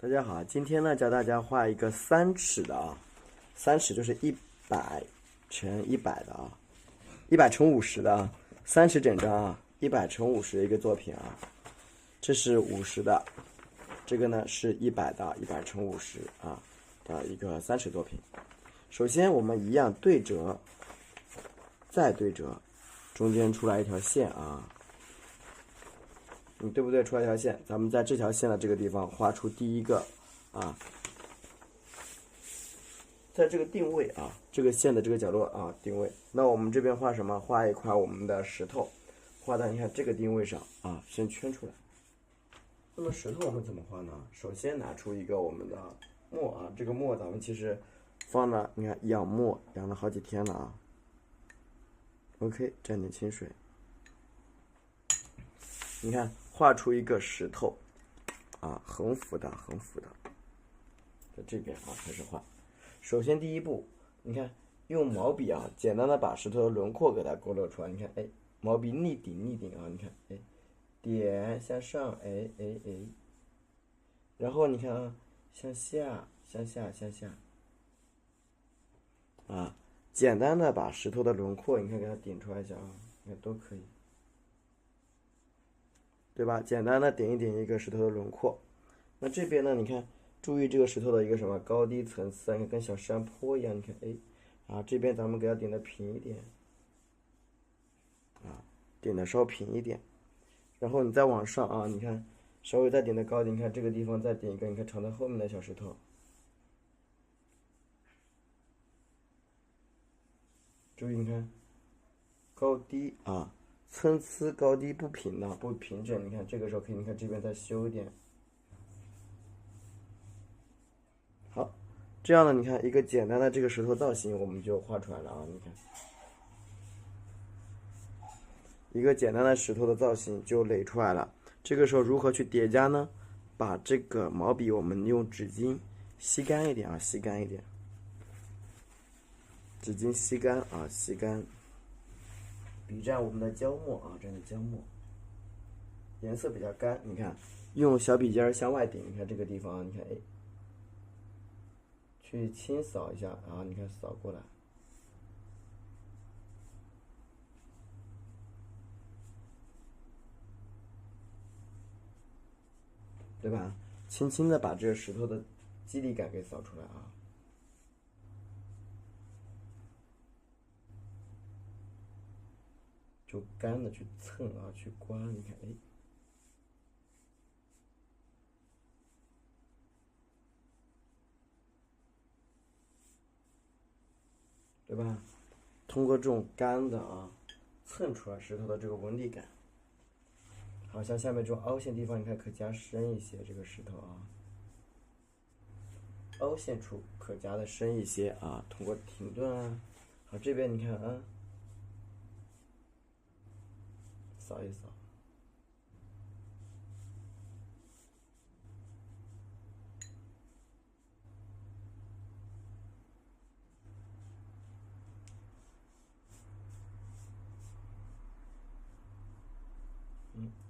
大家好，今天呢教大家画一个3尺的啊，3尺就是100乘100的啊，100乘50的啊，3尺整张啊，100乘50的一个作品啊。这是50的，这个呢是100的，100乘50啊的一个3尺作品。首先我们一样对折，再对折，中间出来一条线啊。对不对？出来一条线，咱们在这条线的这个地方画出第一个啊，在这个定位啊，这个线的这个角落啊定位。那我们这边画什么？画一块我们的石头，画到你看这个定位上啊，先圈出来。那么石头我们怎么画呢？首先拿出一个我们的墨啊，这个墨咱们其实放了，你看养墨养了好几天了啊。OK， 沾点清水，你看。画出一个石头，啊，横幅的，在这边啊开始画。首先第一步，你看用毛笔啊，简单的把石头的轮廓给它勾勒出来。你看，哎，毛笔逆顶啊，你看，哎，点向上，哎，然后你看啊，向下，啊，简单的把石头的轮廓，你看给它点出来一下啊，你看都可以。对吧？简单的点一点一个石头的轮廓。那这边呢？你看，注意这个石头的一个什么高低层次，你看跟小山坡一样。你看，哎，啊，这边咱们给它点的平一点，啊，点的稍平一点。然后你再往上啊，你看，稍微再点的高一点。你看这个地方再点一个，你看藏在后面的小石头。注意，你看高低啊。参差高低不平的，不平整。你看这个时候可以，你看这边再修一点。好，这样呢，你看一个简单的这个石头造型我们就画出来了啊。你看，一个简单的石头的造型就垒出来了。这个时候如何去叠加呢？把这个毛笔我们用纸巾吸干一点啊，吸干一点。纸巾吸干啊，吸干。笔蘸我们的胶墨啊，蘸的胶墨，颜色比较干。你看，用小笔尖向外顶，你看这个地方啊，你看哎，去轻扫一下，然后你看扫过来，对吧？轻轻的把这个石头的肌理感给扫出来啊。就干的去蹭啊，去刮，你看，哎，对吧？通过这种干的啊，蹭出来石头的这个纹理感。好像下面这种凹陷地方，你看可加深一些这个石头啊，凹陷处可加的深一些啊，通过停顿啊。好，这边你看啊，扫一扫。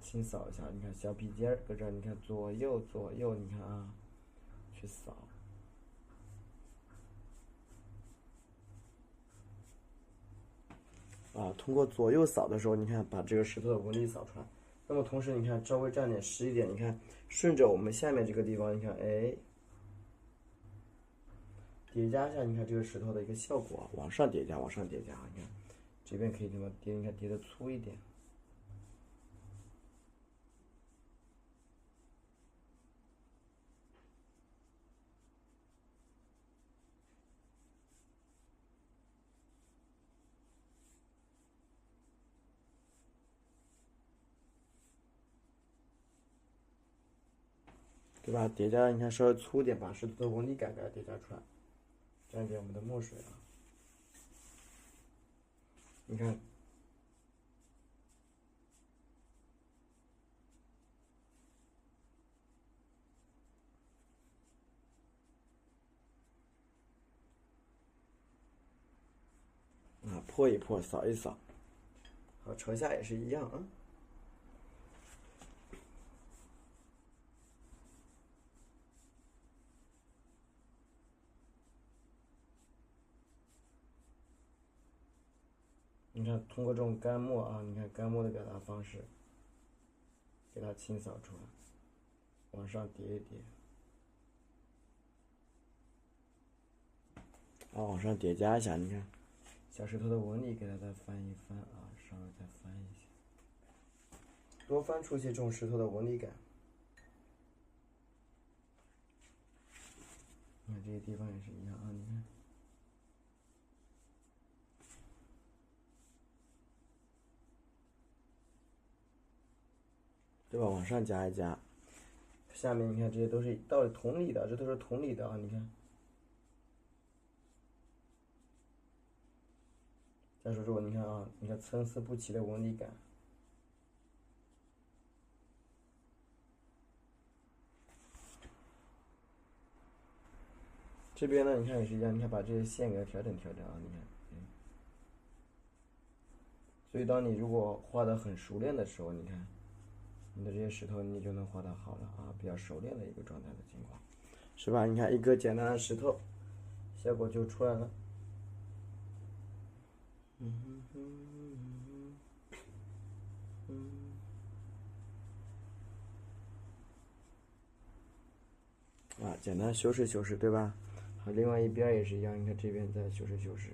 轻扫一下，你看小笔尖搁这儿，你看左右，你看啊，去扫。啊，通过左右扫的时候，你看把这个石头的纹理扫出来。那么同时，你看稍微蘸点湿一点，你看顺着我们下面这个地方，你看哎，叠加一下，你看这个石头的一个效果，往上叠加，你看这边可以这么叠，你看叠的粗一点。对吧？叠加你看稍微粗点，把石头的纹理感给它叠加出来。蘸点我们的墨水啊，你看，啊，泼一泼，扫一扫。好，朝下也是一样啊。你看通过这种干墨啊，你看干墨的表达方式，给它清扫出来，往上叠一叠，往上叠加一下，你看小石头的纹理给它再翻一翻啊，稍微再翻一下，多翻出些这种石头的纹理感。你看这些地方也是一样啊，你看。对吧？往上加一加，下面你看这些都是道理同理的，这都是同理的啊！你看，再说这个，你看啊，你看参差不齐的纹理感，这边呢，你看也是一样，你看把这些线给它调整调整啊，你看，所以当你如果画的很熟练的时候，你看。你的这些石头你就能画得好了啊，比较熟练的一个状态的情况，是吧？你看一个简单的石头，效果就出来了。简单修饰修饰，对吧？好，另外一边也是一样，你看这边再修饰修饰。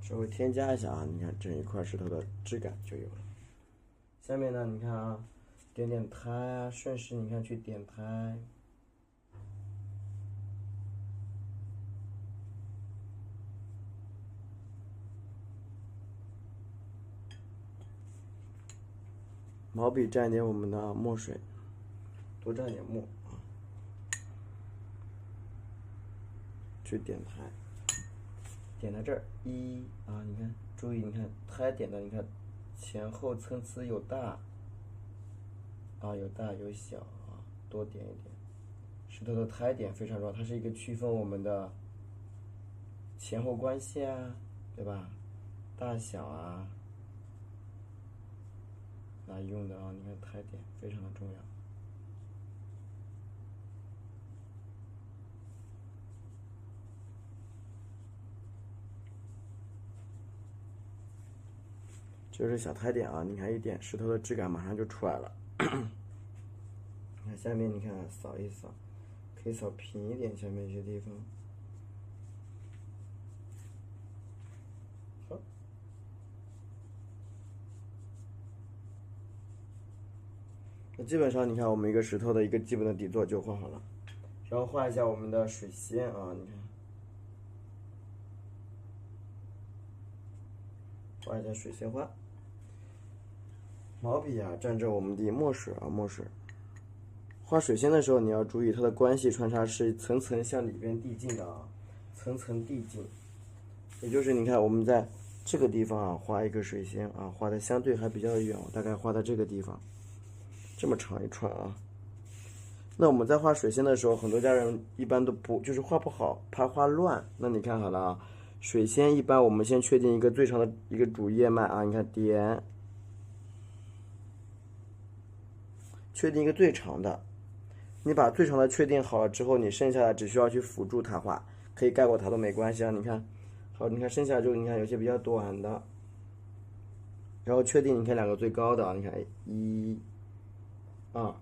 稍微添加一下啊，你看这一块石头的质感就有了。下面呢，你看啊，点点胎啊，顺势你看去点胎。毛笔蘸一点我们的墨水，多蘸点墨啊，去点胎。点到这儿啊，你看，注意，你看胎点的，你看前后参差有大啊，有大有小啊，多点一点。石头的胎点非常重要，它是一个区分我们的前后关系啊，对吧？大小啊，来用的啊，你看胎点非常的重要。就是小胎点啊，你看一点，石头的质感马上就出来了。你看下面，你看扫一扫，可以扫平一点下面一些地方。好，那基本上你看我们一个石头的一个基本的底座就画好了，然后画一下我们的水仙啊，你看，画一下水仙花。毛笔啊，蘸着我们的墨水啊，墨水。画水仙的时候，你要注意它的关系穿插是层层向里边递进的啊，层层递进。也就是你看我们在这个地方啊，画一个水仙啊，画的相对还比较远，我大概画到这个地方，这么长一串啊。那我们在画水仙的时候，很多家人一般都不就是画不好，怕画乱。那你看好了啊，水仙一般我们先确定一个最长的一个主叶脉啊，你看点。确定一个最长的，你把最长的确定好了之后，你剩下的只需要去辅助它画，可以盖过它都没关系啊。你看，好，你看剩下就你看有些比较短的，然后确定你看两个最高的啊，你看1、2，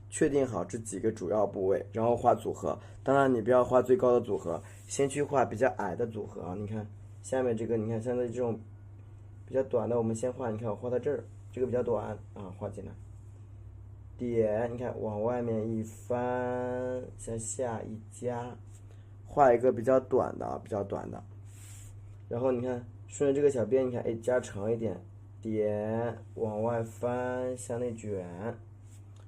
确定好这几个主要部位，然后画组合。当然你不要画最高的组合，先去画比较矮的组合啊。你看下面这个，你看现在这种比较短的，我们先画，你看我画到这儿，这个比较短啊，画进来。点，你看往外面一翻，向下一加，画一个比较短的，比较短的。然后你看顺着这个小边，你看哎加长一点，点往外翻，向内卷，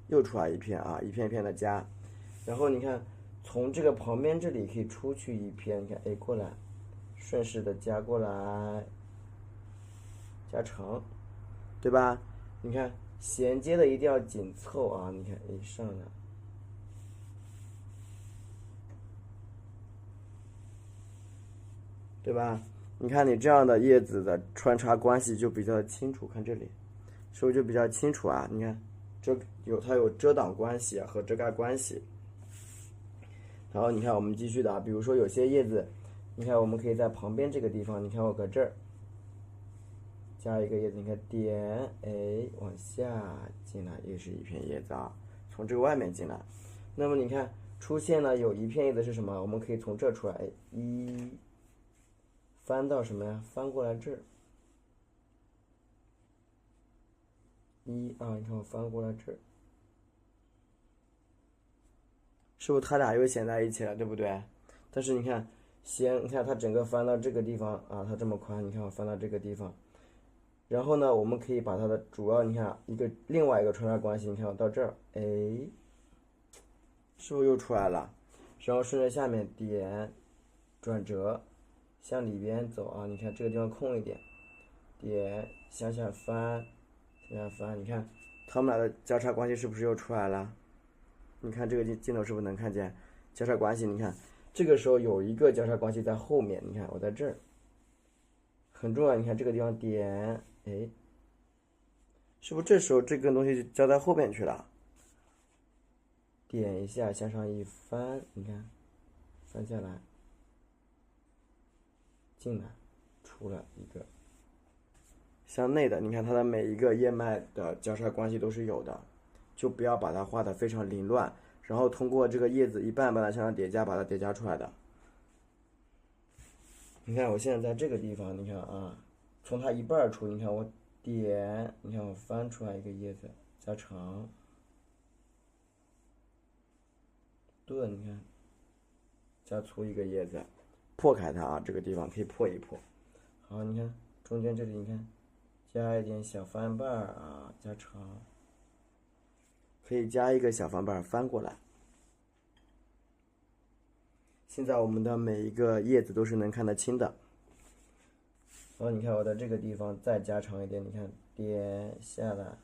又出来一片啊，一片片的加。然后你看从这个旁边这里可以出去一片，你看哎过来，顺势的加过来，加长，对吧？你看。衔接的一定要紧凑啊！你看，一上来，对吧？你看你这样的叶子的穿插关系就比较清楚，看这里，是不是就比较清楚啊？你看，它有遮挡关系和遮盖关系。然后你看我们继续的啊，比如说有些叶子，你看我们可以在旁边这个地方，你看我搁这儿加一个叶子，你看点，哎，往下进来也是一片叶子啊，从这个外面进来。那么你看出现了有一片叶子是什么？我们可以从这儿出来，哎，翻到什么呀？翻过来这儿，你看我翻过来这儿，是不是它俩又显在一起了，对不对？但是你看，你看它整个翻到这个地方啊，它这么宽，你看我翻到这个地方，然后呢，我们可以把它的主要，你看另外一个穿插关系，你看我到这儿，哎，是不是又出来了？然后顺着下面点，转折，向里边走啊，你看这个地方空一点，点向下翻，向下翻，你看它们俩的交叉关系是不是又出来了？你看这个镜头是不是能看见交叉关系？你看这个时候有一个交叉关系在后面，你看我在这儿，很重要。你看这个地方点，哎，是不是这时候这根东西就交在后面去了？点一下向上一翻，你看翻下来，进来，出了一个向内的。你看它的每一个叶脉的交叉关系都是有的，就不要把它画得非常凌乱，然后通过这个叶子一半把它向上叠加，把它叠加出来的。你看我现在在这个地方，你看啊，从它一半处，你看我点，你看我翻出来一个叶子，加长，钝，你看加粗一个叶子，破开它啊，这个地方可以破一破。好，你看中间这里，你看加一点小翻瓣啊，加长，可以加一个小翻瓣翻过来。现在我们的每一个叶子都是能看得清的。然后你看我在这个地方再加长一点，你看点下来，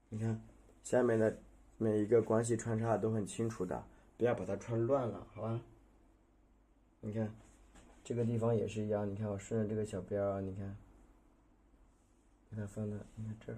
你看下面的每一个关系穿插都很清楚的，不要把它穿乱了，好吧？你看这个地方也是一样，你看我顺着这个小边儿，你看给它放到，你看这儿。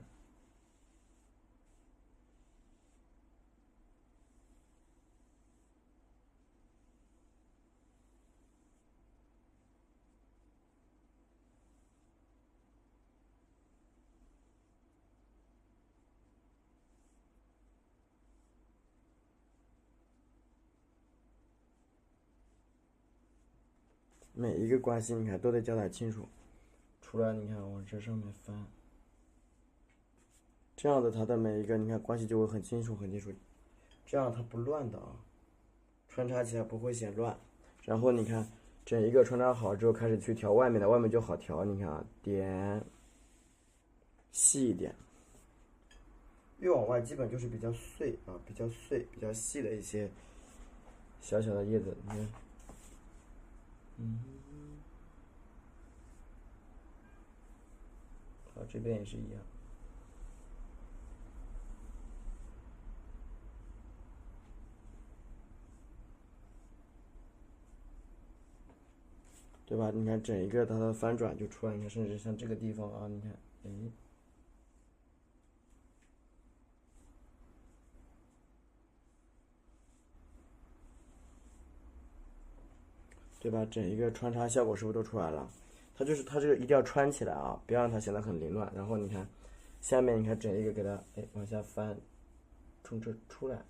每一个关系你看都得交代清楚，出来你看往这上面翻，这样的它的每一个你看关系就会很清楚很清楚，这样它不乱的啊，穿插起来不会显乱。然后你看整一个穿插好之后，开始去调外面的，外面就好调。你看啊，点细一点，越往外基本就是比较碎啊，比较碎、比较细的一些小小的叶子，你看。好，这边也是一样，对吧？你看整一个它的翻转就出来，你看甚至像这个地方啊，你看，哎，对吧？整一个穿插效果是不是都出来了？它这个一定要穿起来啊，不要让它显得很凌乱。然后你看下面，你看整一个给它哎往下翻，从这出来。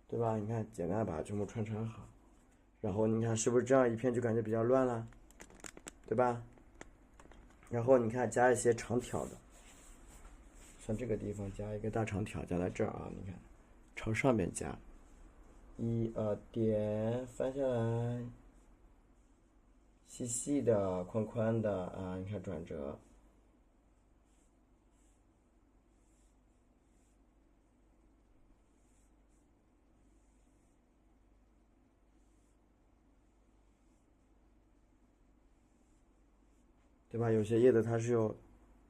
对吧？你看，简单的把它全部穿插好，然后你看是不是这样一片就感觉比较乱了，对吧？然后你看加一些长条的，像这个地方加一个大长条，加在这儿啊，你看朝上面加，一二点翻下来，细细的宽宽的啊，你看转折。对吧？有些叶子它是有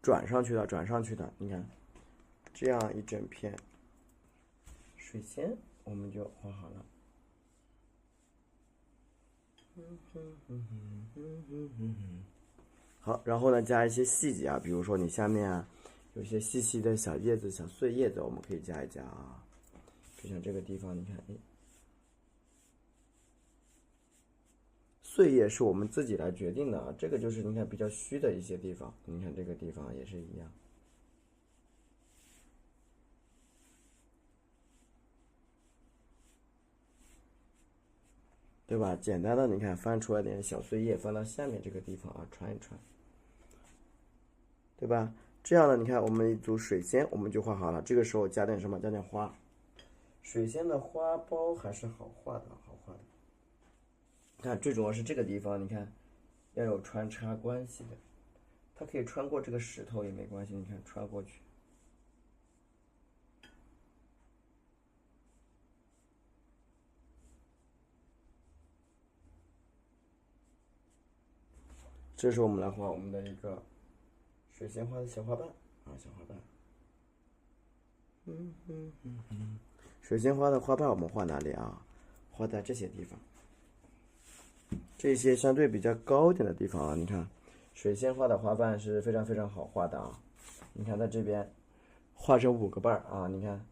转上去的，转上去的。你看，这样一整片水仙我们就画好了。好，然后呢，加一些细节啊，比如说你下面啊，有些细细的小叶子、小碎叶子，我们可以加一加啊。就像这个地方，你看，哎，碎叶是我们自己来决定的啊。这个就是你看比较虚的一些地方，你看这个地方也是一样。对吧？简单的，你看翻出来点小碎叶，翻到下面这个地方啊，穿一穿，对吧？这样呢，你看我们一组水仙我们就画好了。这个时候加点什么？加点花。水仙的花苞还是好画的，好画的。看，最主要是这个地方，你看要有穿插关系的，它可以穿过这个石头也没关系，你看穿过去。这时候我们来画我们的一个水仙花的小花瓣啊，小花瓣。水仙花的花瓣我们画哪里啊？画在这些地方，这些相对比较高一点的地方啊。你看，水仙花的花瓣是非常非常好画的啊。你看在这边画成5个瓣啊，你看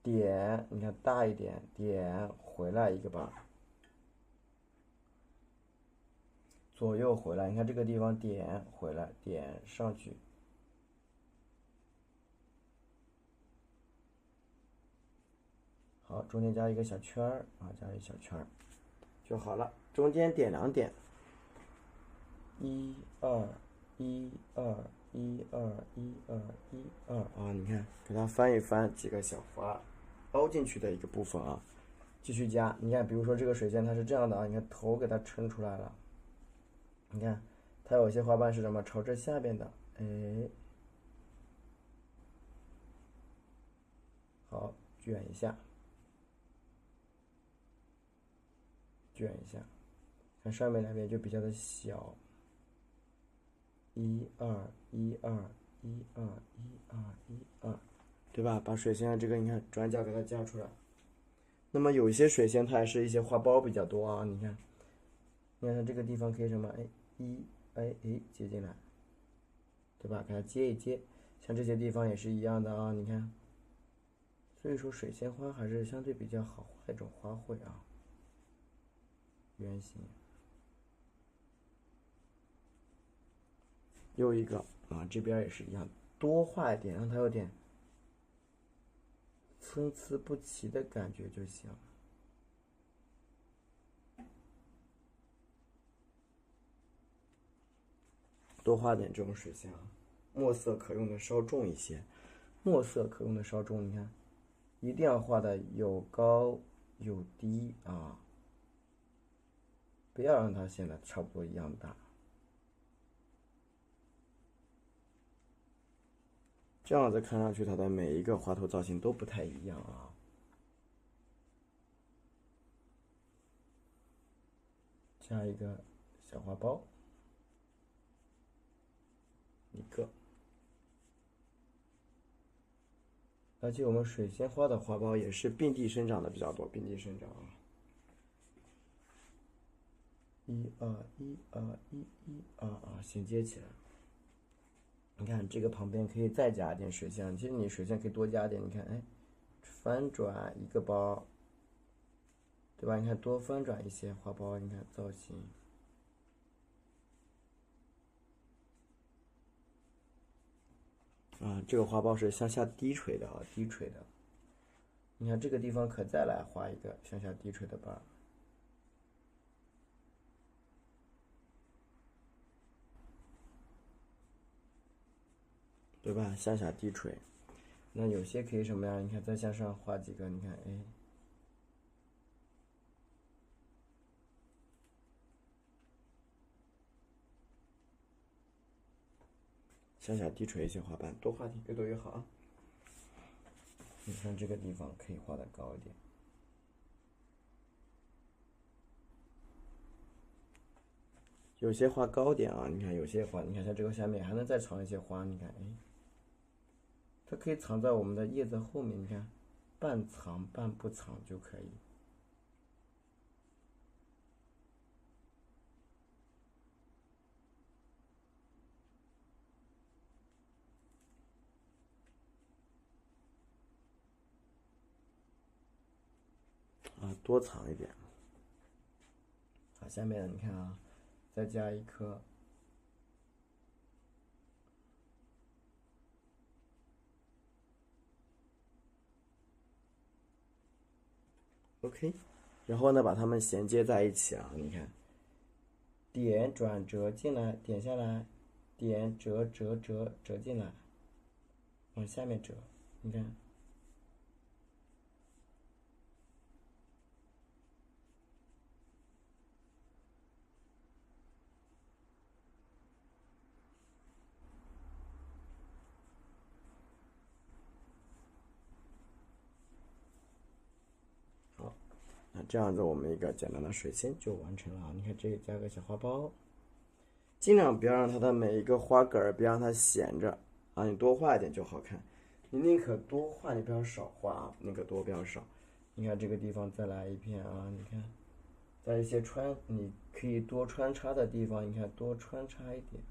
点，你看大一点，点回来1个瓣，左右回来，你看这个地方点回来，点上去。好，中间加一个小圈儿啊，加一个小圈儿就好了。中间点2点，1、2、1、2、1、2、1、2、1、2啊，你看给它翻一翻，几个小花凹进去的一个部分啊，继续加。你看，比如说这个水仙它是这样的啊，你看头给它撑出来了，你看它有些花瓣是什么朝这下边的，哎，好，卷一下。卷一下，看上面两边就比较的小，1、2、1、2、1、2、1、2、1、2，对吧？把水仙的这个你看转角给它加出来。那么有一些水仙它还是一些花苞比较多啊，你看，你看它这个地方可以什么？哎，接进来，对吧？给它接一接，像这些地方也是一样的啊，你看。所以说水仙花还是相对比较好画的一种花卉啊。圆形，又一个啊，这边也是一样，多画一点，让它有点参差不齐的感觉就行。多画点这种水仙啊，墨色可用的稍重一些，墨色可用的稍重，你看，一定要画的有高有低啊，不要让它显得差不多一样大。这样子看上去，它的每一个花头造型都不太一样啊。加一个小花苞，一个。而且我们水仙花的花苞也是并蒂生长的比较多，并蒂生长啊。1、2、1、2、1、1、2啊，衔接起来。你看这个旁边可以再加一点水仙，其实你水仙可以多加点。你看，哎，翻转一个包，对吧？你看多翻转一些花苞，你看造型。啊，这个花苞是向下低垂的啊，低垂的。你看这个地方可再来画一个向下低垂的瓣。对吧？向下低垂。那有些可以什么呀？你看再向上画几个，你看，哎，向下低垂一些花瓣，多画点，越多越好啊。你看这个地方可以画的高一点。有些画高点啊，你看有些画，你看像这个下面还能再藏一些花，你看，哎，它可以藏在我们的叶子后面，你看，半藏半不藏就可以。啊，多藏一点。好，下面你看啊，再加一颗。OK， 然后呢，把它们衔接在一起啊，你看，点转折进来，点下来，点折折折折进来，往下面折，你看。好，那这样子我们一个简单的水仙就完成了啊。你看这里加个小花苞，尽量不要让它的每一个花梗儿，别让它闲着啊，你多画一点就好看。你宁可多画，你不要少画啊，宁可多不要少。你看这个地方再来一片啊，你看，在一些你可以多穿插的地方，你看多穿插一点。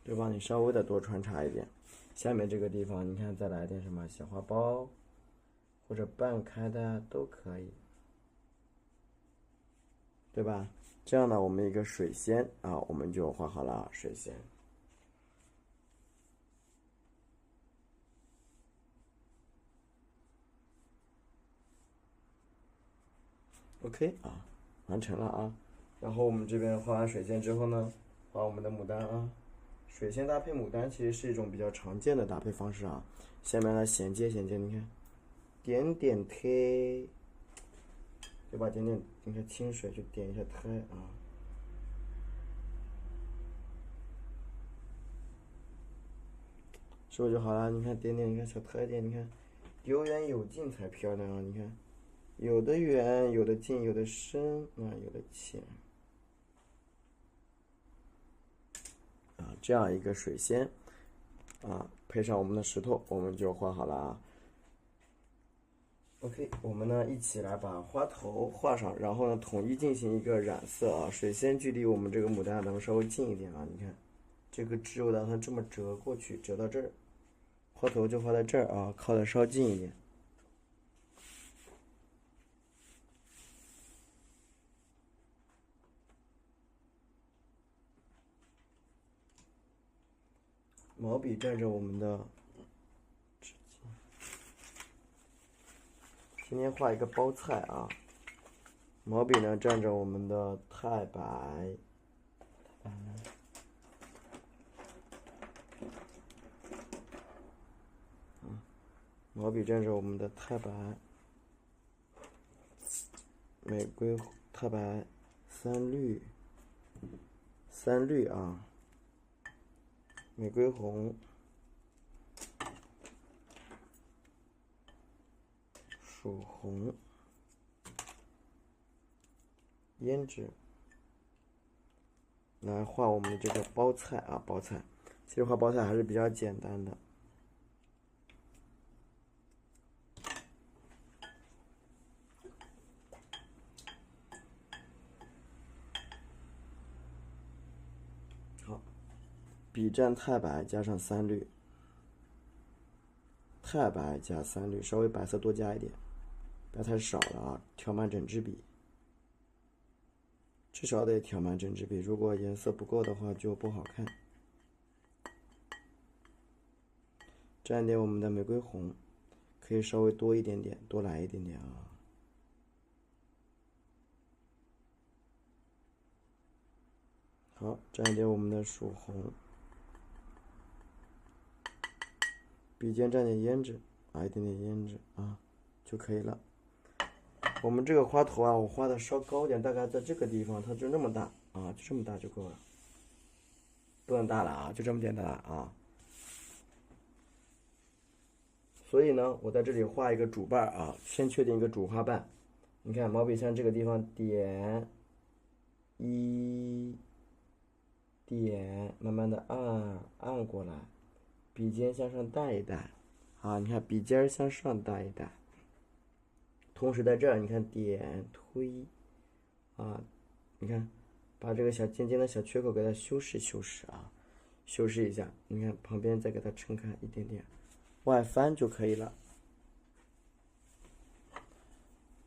对吧？你稍微的多穿插一点。下面这个地方，你看再来点什么小花苞，或者半开的都可以，对吧？这样呢，我们一个水仙啊，我们就画好了啊，水仙。OK 啊，完成了啊。然后我们这边画完水仙之后呢，画我们的牡丹啊。水仙搭配牡丹其实是一种比较常见的搭配方式啊。下面来衔接，你看，点点推，对吧？点点，你看清水就点一下推啊。是不是就好了？你看点点，你看小推点，你看有远有近才漂亮啊！你看，有的远，有的近，有的深啊，有的浅啊，这样一个水仙啊，配上我们的石头，我们就画好了啊。OK，我们呢一起来把花头画上，然后呢统一进行一个染色啊。水仙距离我们这个牡丹咱们稍微近一点啊，你看，这个枝我打算这么折过去，折到这儿，花头就画在这儿啊，靠的稍近一点。毛笔蘸着我们的纸巾，今天画一个包菜啊。毛笔呢蘸着我们的太白，毛笔蘸着我们的太白，玫瑰太白，三绿啊，玫瑰红，曙红，胭脂，来画我们的这个包菜啊，包菜。其实画包菜还是比较简单的。好，笔蘸太白加上三绿，太白加三绿，稍微白色多加一点，不要太少了啊，调满整支笔。至少得调满整支笔，如果颜色不够的话就不好看。蘸一点我们的玫瑰红，可以稍微多一点点，多来一点点啊。好，蘸一点我们的曙红，笔尖蘸点胭脂啊，一点点胭脂啊就可以了。我们这个花头啊，我画的稍高点，大概在这个地方，它就那么大啊，就这么大就够了，不能大了啊，就这么简单啊。所以呢，我在这里画一个主瓣啊，先确定一个主花瓣。你看毛笔线这个地方点一点，慢慢的按过来，笔尖向上带一带，啊，你看笔尖向上带一带。同时在这儿，你看点推，啊，你看把这个小尖尖的小缺口给它修饰修饰啊，修饰一下。你看旁边再给它撑开一点点，外翻就可以了。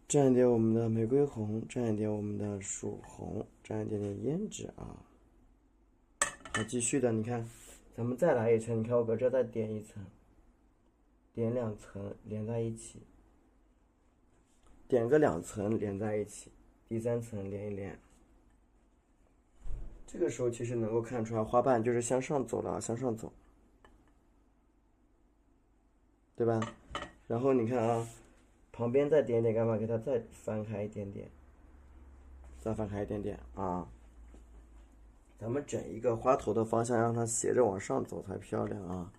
蘸一点我们的玫瑰红，蘸一点我们的曙红，蘸一点点胭脂啊。好，继续的，你看，咱们再来一层，你看我搁这再点一层，点2层连在一起。点个2层连在一起，第3层连一连。这个时候其实能够看出来花瓣就是向上走了，向上走，对吧？然后你看啊，旁边再点点干嘛？给它再翻开一点点，再翻开一点点啊。咱们整一个花头的方向让它斜着往上走才漂亮啊。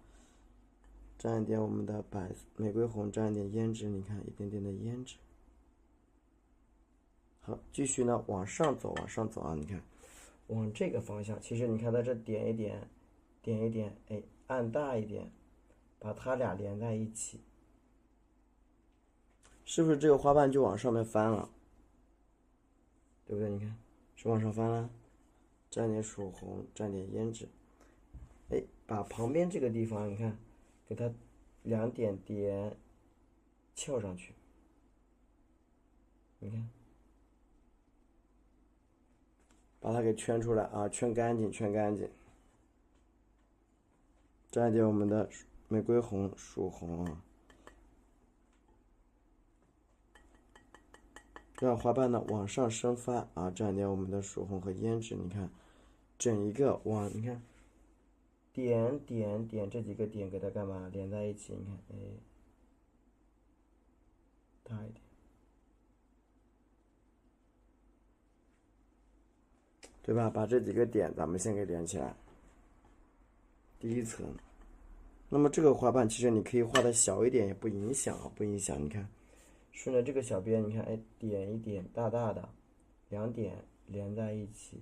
蘸一点我们的玫瑰红，蘸一点胭脂，你看一点点的胭脂。好，继续呢往上走，往上走啊！你看，往这个方向，其实你看在这点一点，点一点，哎，按大一点，把它俩连在一起，是不是这个花瓣就往上面翻了？对不对？你看，是往上翻了。蘸点曙红，蘸点胭脂，哎，把旁边这个地方，你看，给它2点点翘上去，你看。把它给圈出来啊，圈干净，圈干净。蘸一点我们的玫瑰红、曙红啊，让花瓣呢往上生发啊。蘸一点我们的曙红和胭脂，你看，整一个往，你看，点点点这几个点给它干嘛？连在一起，你看，哎，大一点。对吧？把这几个点咱们先给连起来。第1层，那么这个花瓣其实你可以画的小一点，也不影响啊，不影响。你看，顺着这个小边，你看，哎，点一点，大大的，2点连在一起，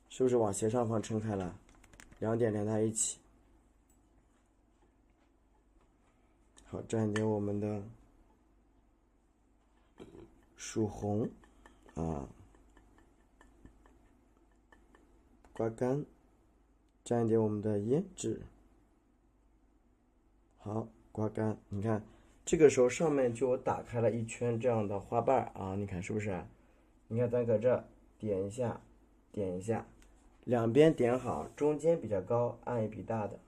是不是往斜上方撑开了？2点连在一起。好，蘸一点我们的曙红啊。刮干，蘸一点我们的胭脂，好，刮干。你看，这个时候上面就打开了一圈这样的花瓣啊，你看是不是？你看咱搁这点一下，点一下，两边点好，中间比较高，按一笔大的，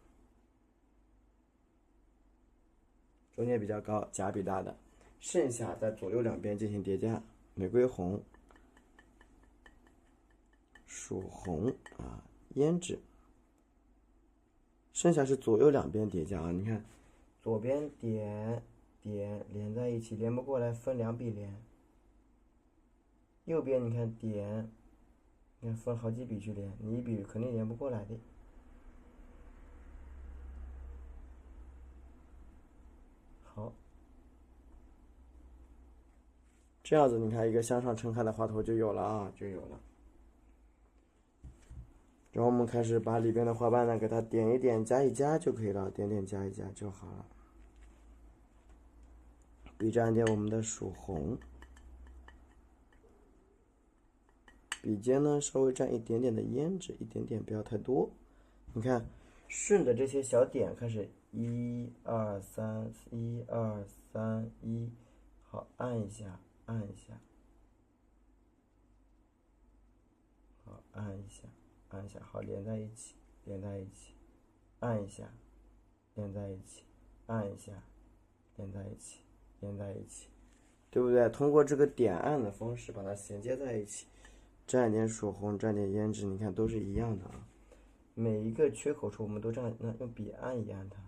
中间比较高，夹笔大的，剩下在左右两边进行叠加，玫瑰红。曙红啊，胭脂，剩下是左右两边叠加啊。你看，左边点点连在一起，连不过来分2笔连。右边你看点，你看分好几笔去连，你一笔肯定连不过来的。好，这样子你看一个向上撑开的花头就有了啊，就有了。然后我们开始把里边的花瓣呢，给它点一点，加一加就可以了，点点加一加就好了。笔蘸一点我们的曙红，笔尖呢稍微蘸一点点的胭脂，一点点不要太多。你看，顺着这些小点开始，1、2、3，1、2、3、1，好，按一下，按一下。按一下，按一下，好，连在一起，连在一起，按一下，连在一起，按一下，连在一起，连在一起，对不对？通过这个点按的方式把它衔接在一起，蘸点曙红，蘸点胭脂，你看都是一样的啊。每一个缺口处我们都这样，用笔按一按它，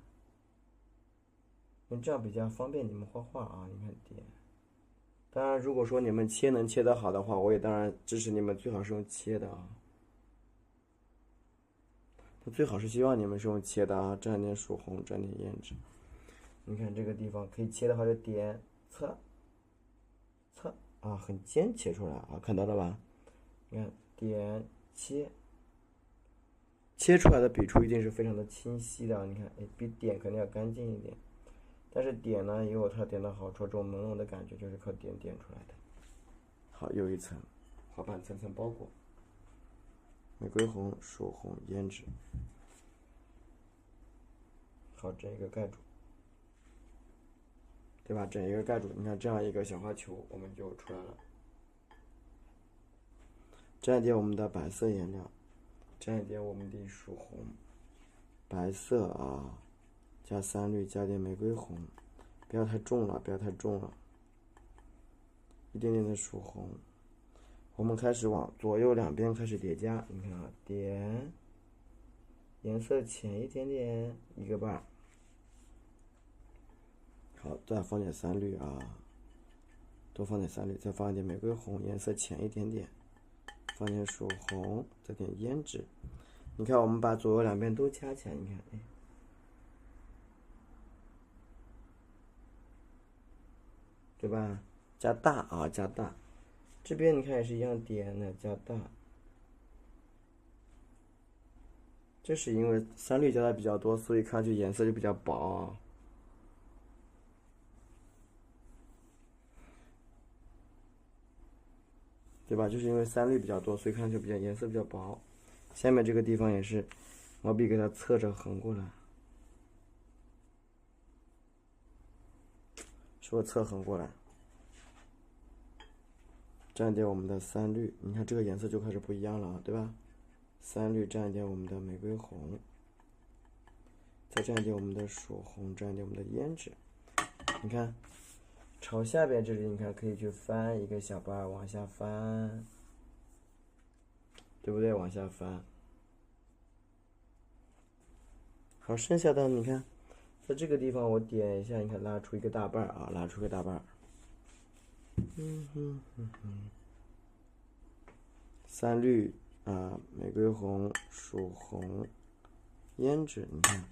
因为这样比较方便你们画画啊。你看点。当然，如果说你们切能切得好的话，我也当然支持你们，最好是用切的啊。最好是希望你们是用切的啊，蘸点曙红，蘸点胭脂。你看这个地方可以切的话，就点侧啊，很尖切出来啊，看到了吧？你看点切，切出来的笔触一定是非常的清晰的。你看，哎，比点肯定要干净一点。但是点呢也有它点的好处，这种朦胧的感觉就是靠点点出来的。好，又一层，花瓣层层包裹，玫瑰红、曙红、胭脂。好，整一个盖住，对吧？整一个盖住，你看这样一个小花球我们就出来了。蘸一点我们的白色颜料，蘸一点我们的曙红，白色啊，加3绿，加点玫瑰红，不要太重了，不要太重了，一点点的曙红。我们开始往左右两边开始叠加，你看啊，点，颜色浅一点点，一个瓣。好，再放点3绿啊，多放点3绿，再放一点玫瑰红，颜色浅一点点，放点曙红，再点胭脂。你看，我们把左右两边都加起来，你看，哎，对吧？加大啊，加大。这边你看也是一样点的，加大。这是因为3绿加的比较多，所以看上去颜色就比较薄。对吧？就是因为3绿比较多，所以看上去比较颜色比较薄。下面这个地方也是，毛笔给它侧着横过来，是不是侧横过来？蘸点我们的3绿，你看这个颜色就开始不一样了，对吧？3绿蘸一点我们的玫瑰红，再蘸一点我们的曙红，蘸一点我们的胭脂。你看，朝下边这里，你看可以去翻一个小瓣往下翻，对不对？往下翻。好，剩下的你看，在这个地方我点一下，你看拉出一个大瓣啊，拉出个大瓣。3绿啊，玫瑰红、曙红、胭脂，你看，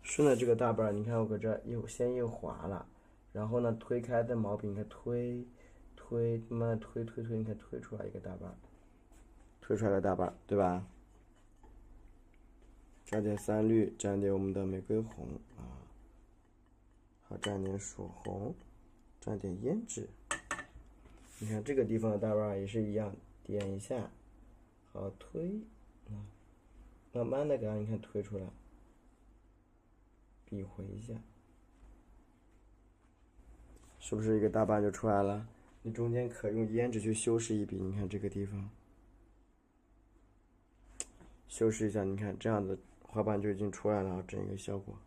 顺着这个大瓣，你看我搁这先又划了，然后呢推开的毛笔，你看推，慢慢推，你看推出来一个大瓣，推出来个大瓣，对吧？蘸点3绿，蘸点我们的玫瑰红啊，好，蘸点曙红，蘸点胭脂。你看这个地方的大瓣也是一样，点一下，好推，慢慢的给它你看推出来，笔回一下，是不是一个大瓣就出来了？你中间可用胭脂去修饰一笔，你看这个地方，修饰一下，你看这样的花瓣就已经出来了，整一个效果。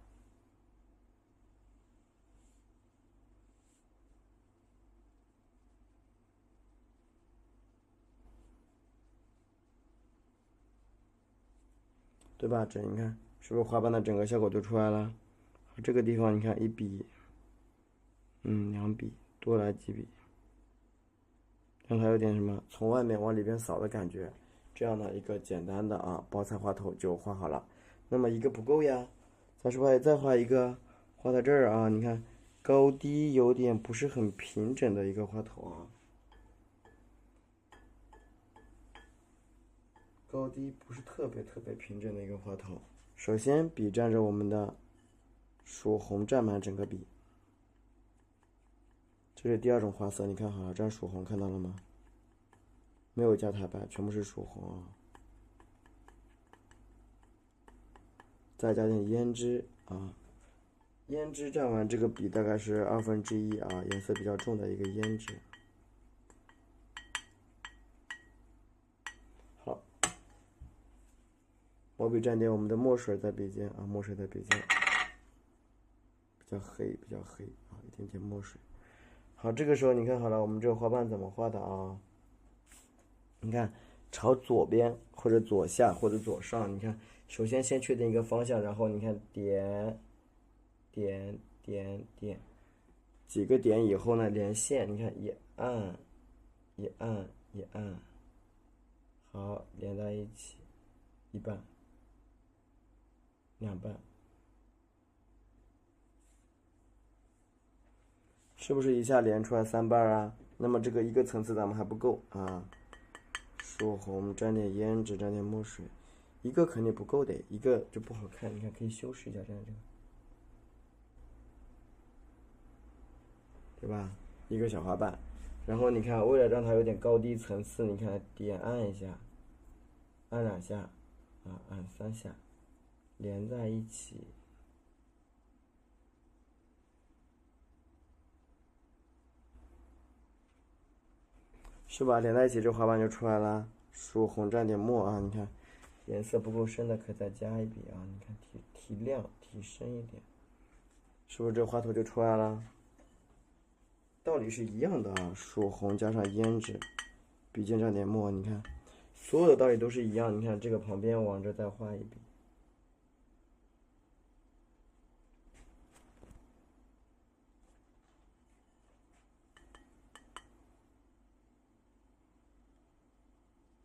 对吧？你看是不是花瓣的整个效果就出来了？这个地方你看一笔，2笔，多来几笔，让它有点什么从外面往里边扫的感觉。这样的一个简单的包菜花头就画好了。那么一个不够呀，再画一个，画在这儿啊，你看高低有点不是很平整的一个花头啊。高低不是特别平整的一个花头。首先笔蘸着我们的曙红，蘸满整个笔。这是第二种花色，你看好了，蘸曙红，看到了吗？没有加太白，全部是曙红啊。再加点胭脂啊，胭脂蘸完这个笔大概是1/2啊，颜色比较重的一个胭脂。好，毛笔蘸点我们的墨水在笔尖啊，墨水在笔尖，比较黑，比较黑啊，一点点墨水。好，这个时候你看好了，我们这个花瓣怎么画的啊？你看，朝左边或者左下或者左上，你看，首先先确定一个方向，然后你看点，点，点，点，几个点以后呢，连线，你看一按，一按，一按，好，连在一起，一半，两半。是不是一下连出来3瓣啊？那么这个一个层次咱们还不够啊。曙红沾点胭脂，沾点墨水，一个肯定不够的，一个就不好看。你看可以修饰一下这样这个，对吧？一个小花瓣，然后你看为了让它有点高低层次，你看点按一下，按2下，啊，按3下，连在一起。是吧？连在一起，这花瓣就出来了。曙红蘸点墨啊，你看，颜色不够深的可以再加一笔啊。你看提亮，提深一点，是不是这花头就出来了？道理是一样的啊。曙红加上胭脂，笔尖蘸点墨，你看，所有的道理都是一样。你看这个旁边往这再画一笔。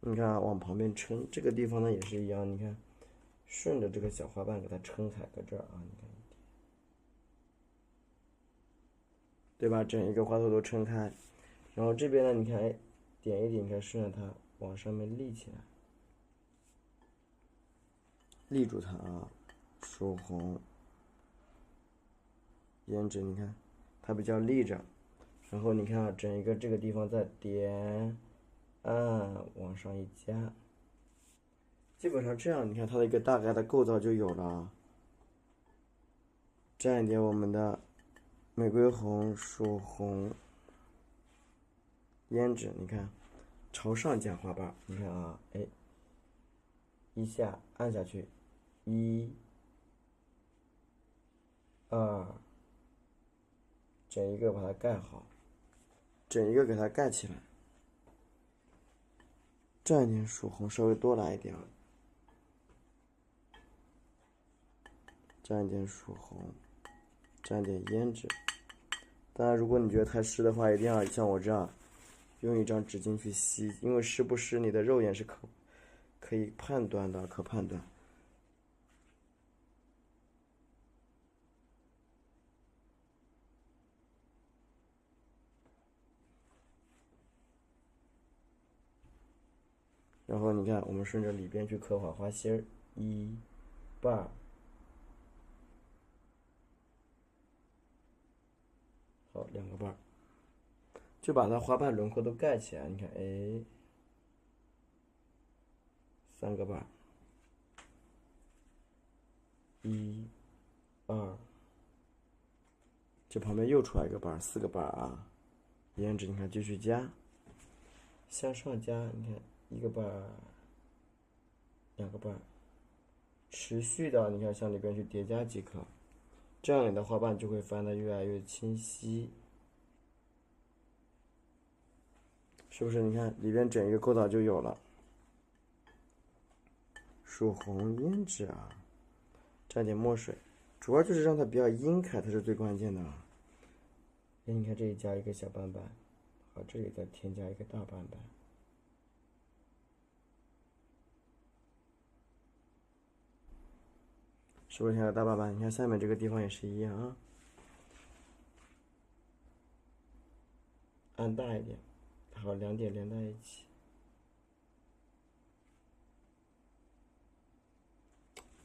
你看往旁边撑，这个地方呢也是一样，你看，顺着这个小花瓣给它撑开，搁这儿啊，你看，对吧？整一个花头都撑开，然后这边呢，你看，哎，点一点，你看顺着它往上面立起来，立住它啊，曙红，胭脂，你看，它比较立着，然后你看啊，整一个这个地方再点。按往上一加，基本上这样，你看它的一个大概的构造就有了。蘸一点我们的玫瑰红、曙红、胭脂，你看朝上加花瓣，你看啊，哎，一下按下去，1、2，整一个把它盖好，整一个给它盖起来。蘸一点曙红，稍微多来一点，蘸一点曙红，蘸点胭脂。当然，如果你觉得太湿的话，一定要像我这样，用一张纸巾去吸，因为湿不湿，你的肉眼是可以判断的，可判断。然后你看，我们顺着里边去刻画花心儿，1瓣，好，2个瓣，就把它花瓣轮廓都盖起来。你看，哎，3个瓣，1、2，这旁边又出来一个瓣，4个瓣啊。胭脂，你看继续加，向上加，你看1个瓣，2个瓣，持续的，你看向里边去叠加即可，这样你的花瓣就会翻得越来越清晰，是不是？你看里边整一个构造就有了。曙红胭脂啊，蘸点墨水，主要就是让它比较阴开，它是最关键的啊。哎，你看这里加一个小瓣瓣，好，这里再添加一个大瓣瓣。是不是像个大瓣瓣？你看下面这个地方也是一样啊，按大一点，好，2点连在一起，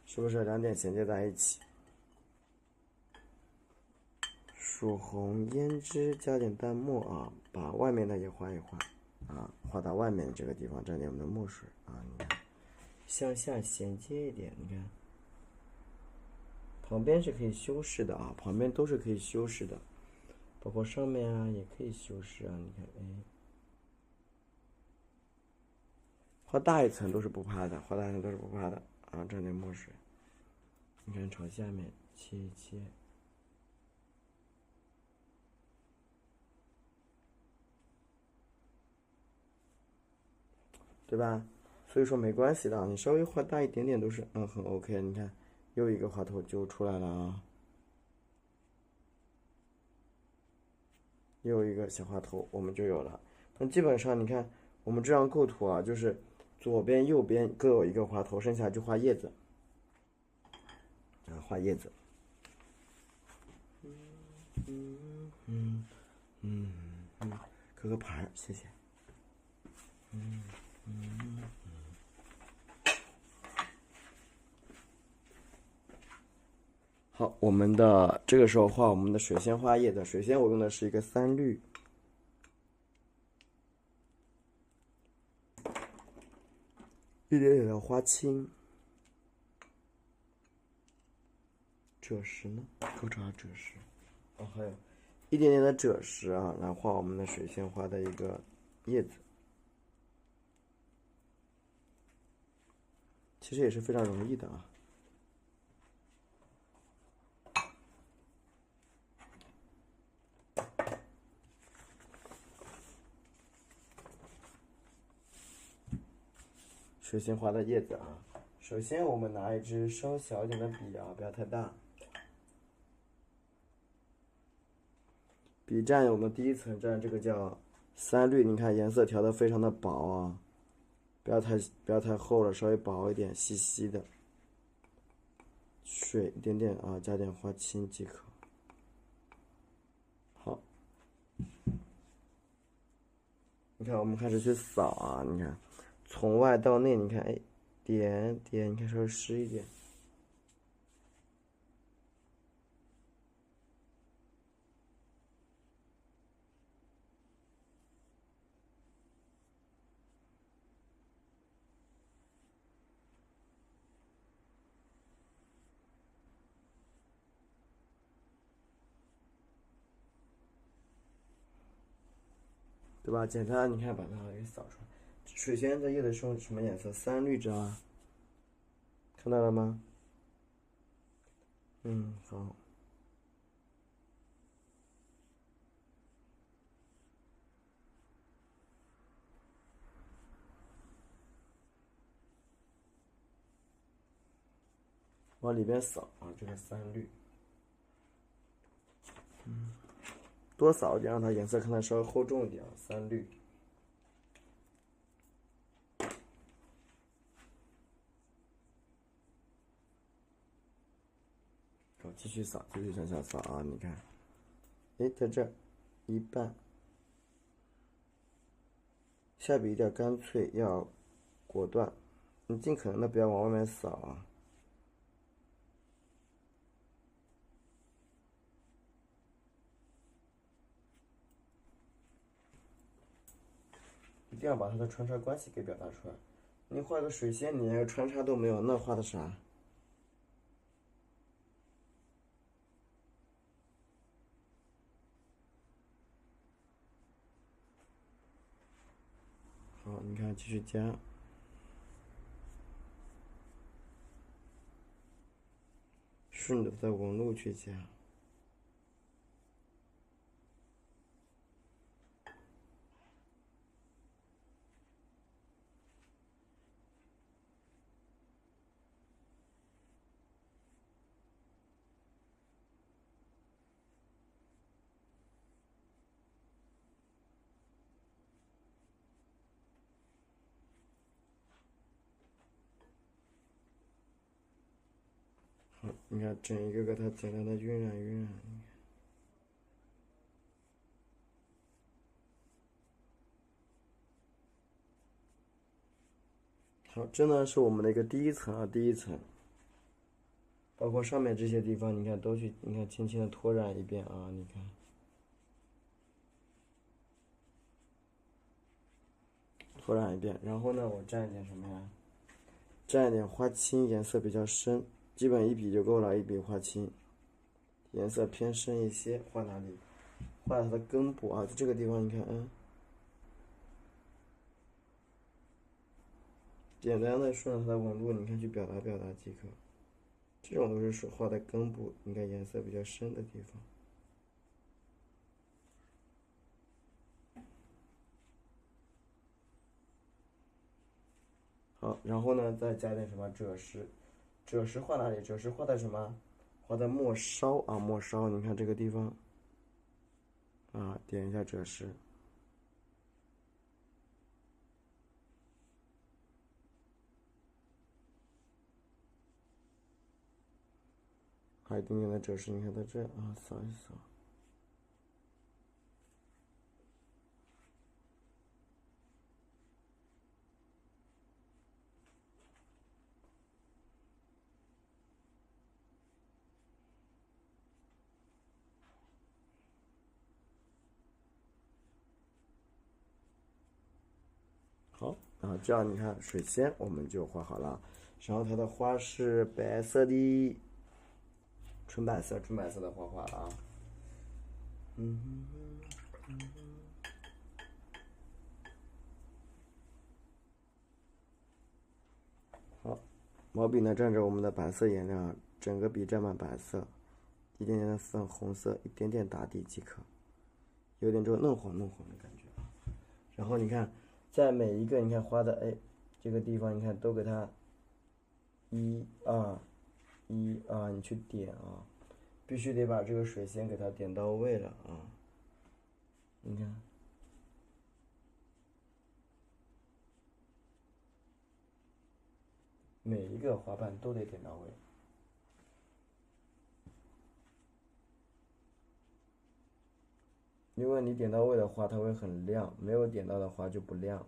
是不是2点衔接在一起？曙红胭脂加点淡墨啊，把外面的也画一画啊，画到外面这个地方蘸点我们的墨水啊，你看向下衔接一点，你看旁边是可以修饰的啊，旁边都是可以修饰的，包括上面啊也可以修饰啊，你看，哎，画大一层都是不怕的，画大一层都是不怕的啊，蘸点墨水，你看朝下面切一切，对吧？所以说没关系的，你稍微画大一点点都是很 OK。你看，又一个花头就出来了啊，又一个小花头，我们就有了。那基本上你看，我们这张构图啊，就是左边、右边各有一个花头，剩下就画叶子啊，画叶子。磕个牌，谢谢。好，我们的这个时候画我们的水仙花叶的，水仙我用的是一个3绿，一点点的花青，赭石呢？给我找下赭石。哦，还有一点点的赭石啊，来画我们的水仙花的一个叶子。其实也是非常容易的啊。水仙花的叶子啊，首先我们拿一支稍小一点的笔啊，不要太大。笔蘸我们第一层蘸这个叫3绿，你看颜色调的非常的薄啊，不要太厚了，稍微薄一点，细细的。水一点点啊，加点花青即可。好，你看我们开始去扫啊，你看从外到内，你看哎，点点，你看稍微湿一点。对吧？简单，你看把它给扫出来。水仙的叶子是用什么颜色？3绿，知道吗？看到了吗？好。往里边扫啊，这个3绿。多扫一点，让它颜色看它稍微厚重一点啊，3绿。好，继续扫，继续向下扫啊！你看，哎，在这儿一半，下笔一定要干脆，要果断，你尽可能的不要往外面扫啊。一定要把它的穿插关系给表达出来。你画个水仙，你连个穿插都没有，那画的啥？好，你看，继续加，顺着在纹路去加。好，你看，整一个给它简单的晕染晕染。好，这呢是我们的一个第一层啊，第一层，包括上面这些地方，你看都去，你看轻轻的拖染一遍啊，你看，拖染一遍，然后呢，我蘸一点什么呀？蘸一点花青，颜色比较深，基本一笔就够了，一笔花青，颜色偏深一些，画哪里？画它的根部啊，就这个地方，你看，简单的顺着它的纹路，你看去表达即可。这种都是画在根部，应该颜色比较深的地方。好，然后呢，再加点什么赭石？赭石画哪里？赭石画在什么？画在末梢啊，末梢。你看这个地方啊，点一下赭石。还有一点点的赭石，你看在这啊，扫一扫。好，啊，这样你看水仙我们就画好了，然后它的花是白色的，纯白色的画啊。好，毛笔呢蘸着我们的白色颜料，整个笔蘸满白色，一点点的粉红色，一点点打底即可，有点这种嫩黄的感觉。然后你看，在每一个你看花的这个地方，你看都给它1、2、1、2，你去点啊，必须得把这个水仙给它点到位了啊。你看，每一个花瓣都得点到位。如果你点到位的话，它会很亮；没有点到的话就不亮。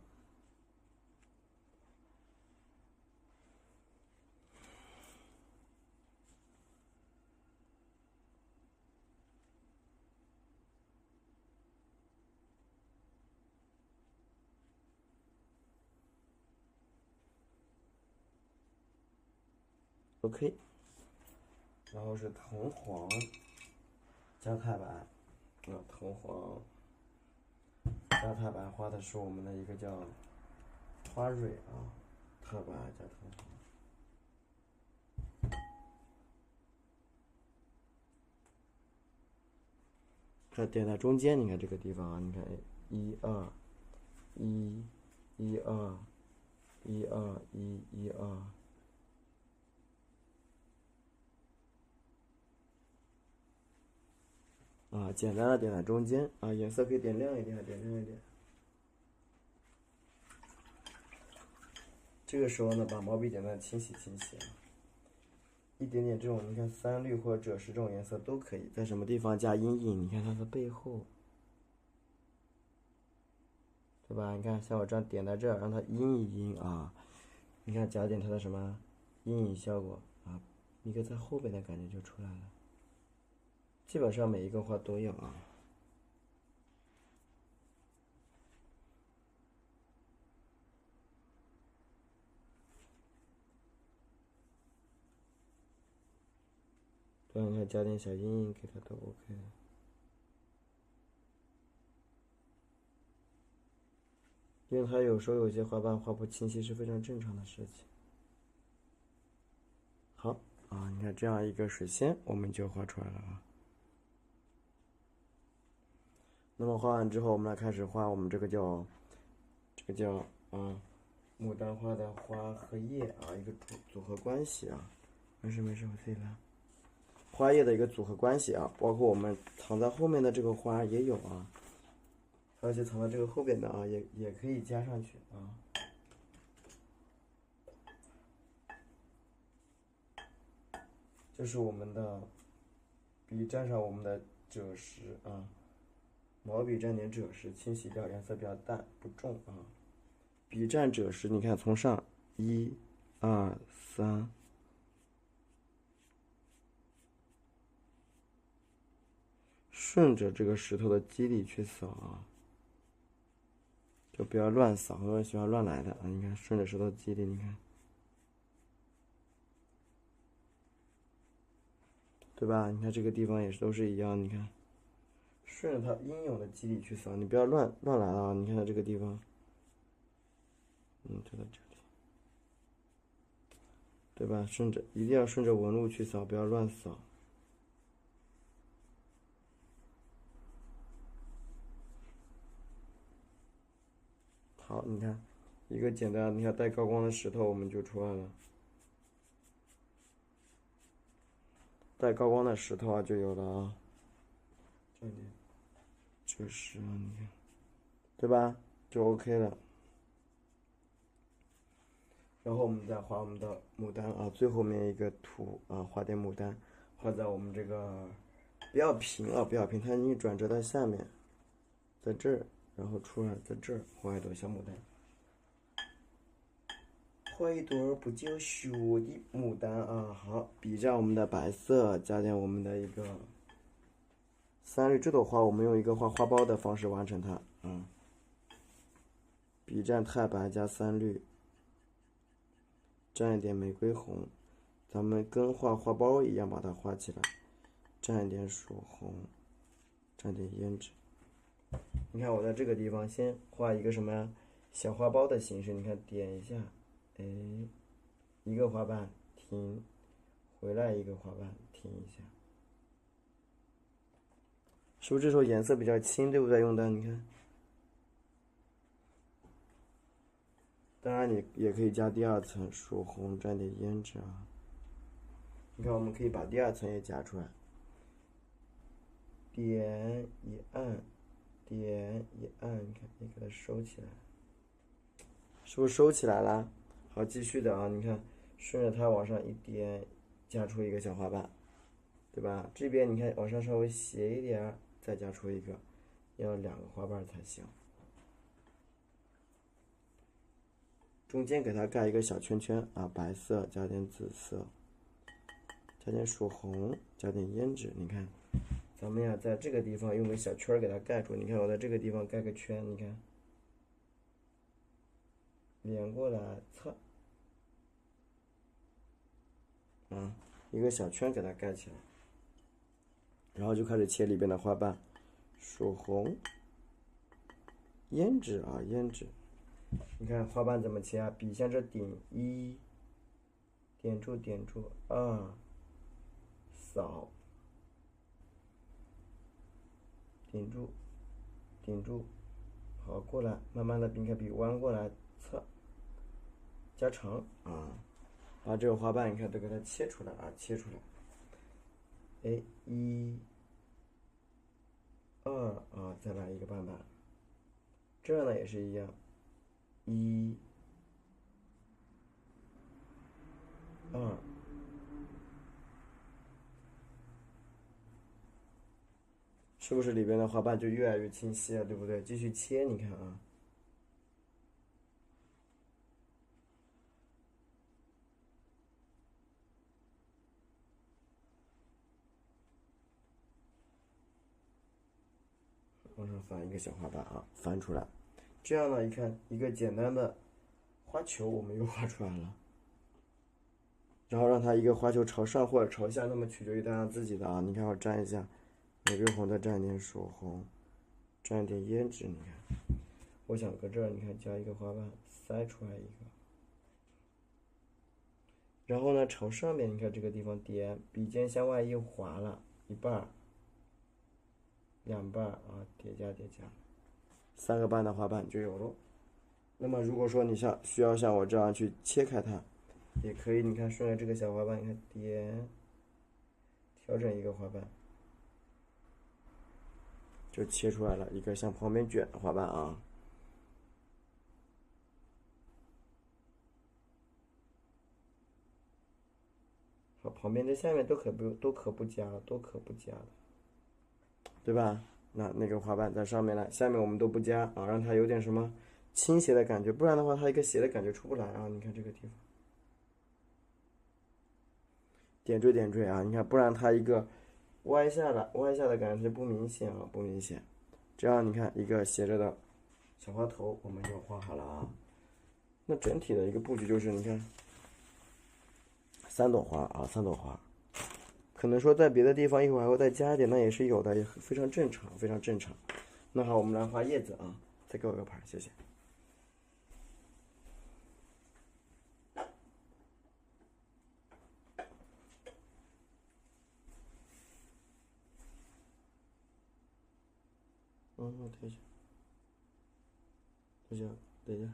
OK， 然后是藤黄加太白，藤黄加太白画的是我们的一个叫花蕊啊，太白加藤黄。它点在中间，你看这个地方啊，你看1、2、1、1、2、1、2、1、1、2。啊，简单的点在中间啊，颜色可以点亮一点，点亮一点。这个时候呢，把毛笔简单清洗清洗啊，一点点这种，你看三绿或者赭石这种颜色都可以。在什么地方加阴影？你看它的背后，对吧？你看像我这样点在这儿，让它阴一阴啊。你看加点它的什么阴影效果啊，一个在后边的感觉就出来了。基本上每一个花都有啊。对，你看加点小阴影给它都 OK 的。因为它有时候有些花瓣画不清晰是非常正常的事情。好啊，你看这样一个水仙我们就画出来了啊。那么画完之后，我们来开始画我们这个叫牡丹花的花和叶啊，一个组合关系啊。没事，我自己来。花叶的一个组合关系啊，包括我们藏在后面的这个花也有啊，还有一些藏在这个后边的啊，也可以加上去啊。这是我们的笔蘸上我们的赭石啊，毛笔蘸点赭石，清洗掉，颜色比较淡，不重啊。笔蘸赭石，你看从上1、2、3，顺着这个石头的肌理去扫啊，就不要乱扫，很多人喜欢乱来的啊。你看顺着石头肌理，你看，对吧？你看这个地方也是都是一样，你看，顺着它应有的肌理去扫，你不要乱来啊。你看它这个地方，就在这里。对吧？一定要顺着纹路去扫，不要乱扫。好，你看，一个简单，你看带高光的石头我们就出来了。带高光的石头啊，就有了啊。这里，就是你看，对吧？就 OK 了。然后我们再画我们的牡丹啊，最后面一个图啊，画点牡丹，画在我们这个不要平啊，不要平，它你转折到下面，在这儿，然后出来，在这儿画一朵小牡丹，画一朵不娇羞的牡丹啊。好，笔蘸我们的白色，加点我们的一个三绿。这朵花我们用一个画花苞的方式完成它，笔蘸太白加三绿。蘸一点玫瑰红，咱们跟画花苞一样把它画起来。蘸一点曙红，蘸点胭脂。你看我在这个地方先画一个什么呀？小花苞的形式。你看点一下，哎，一个花瓣停，回来一个花瓣停一下。是不是这时候颜色比较轻，对不对？用的你看。当然，你也可以加第二层曙红，蘸点胭脂啊。你看，我们可以把第二层也加出来，点一按，点一按，你看，你给它收起来，是不是收起来了？好，继续的啊，你看，顺着它往上一点，加出一个小花瓣，对吧？这边你看往上稍微斜一点，再加出一个，要2个花瓣才行。中间给它盖一个小圈圈啊，白色加点紫色，加点曙红，加点胭脂。你看，咱们呀在这个地方用个小圈给它盖住。你看我在这个地方盖个圈，你看，连过来侧，一个小圈给它盖起来，然后就开始切里边的花瓣，曙红，胭脂啊，胭脂。你看花瓣怎么切啊？笔向这顶1，点住点住2，扫，顶住，顶住，好，过来，慢慢的，你看笔弯过来，侧，加长啊，把这个花瓣你看都给它切出来啊，切出来。哎，1、2啊，再来一个瓣瓣。这呢也是一样，1、2。是不是里边的花瓣就越来越清晰了，对不对？继续切，你看啊，往上翻一个小花瓣啊，翻出来。这样呢，一看一个简单的花球，我们又画出来了。然后让它一个花球朝上或者朝下，那么取决于大家自己的啊。你看我蘸一下玫瑰红，再蘸一点曙红，蘸一点胭脂。你看，我想搁这儿，你看加一个花瓣，塞出来一个。然后呢，朝上面，你看这个地方点，笔尖向外一划了一半2瓣啊，叠加叠加，3个瓣的花瓣就有了。那么如果说你需要像我这样去切开它，也可以。你看顺着这个小花瓣，你看点，调整一个花瓣，就切出来了一个像旁边卷的花瓣啊。好，旁边这下面都可不加了，对吧？那个花瓣在上面了，下面我们都不加啊，让它有点什么倾斜的感觉，不然的话它一个斜的感觉出不来啊。你看这个地方，点缀点缀啊，你看，不然它一个歪下的感觉不明显啊，不明显。这样你看一个斜着的小花头我们就画好了啊。那整体的一个布局就是你看3朵花啊，3朵花。可能说在别的地方一会儿还会再加一点，那也是有的，也非常正常，非常正常。那好，我们来画叶子啊，再给我个牌，谢谢。我等一下，等一下。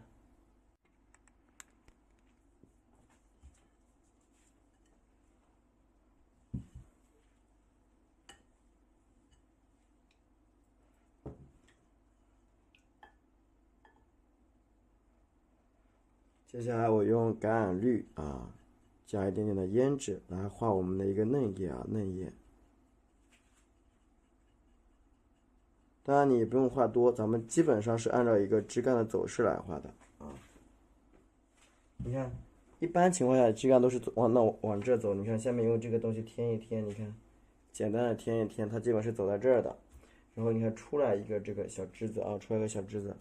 接下来我用橄榄绿啊，加一点点的胭脂来画我们的一个嫩叶啊，嫩叶。当然你也不用画多，咱们基本上是按照一个枝干的走势来画的啊。你看，一般情况下枝干都是往这走。你看下面用这个东西添一添，你看，简单的添一添，它基本是走在这儿的。然后你看出来一个这个小枝子啊，出来个小枝子，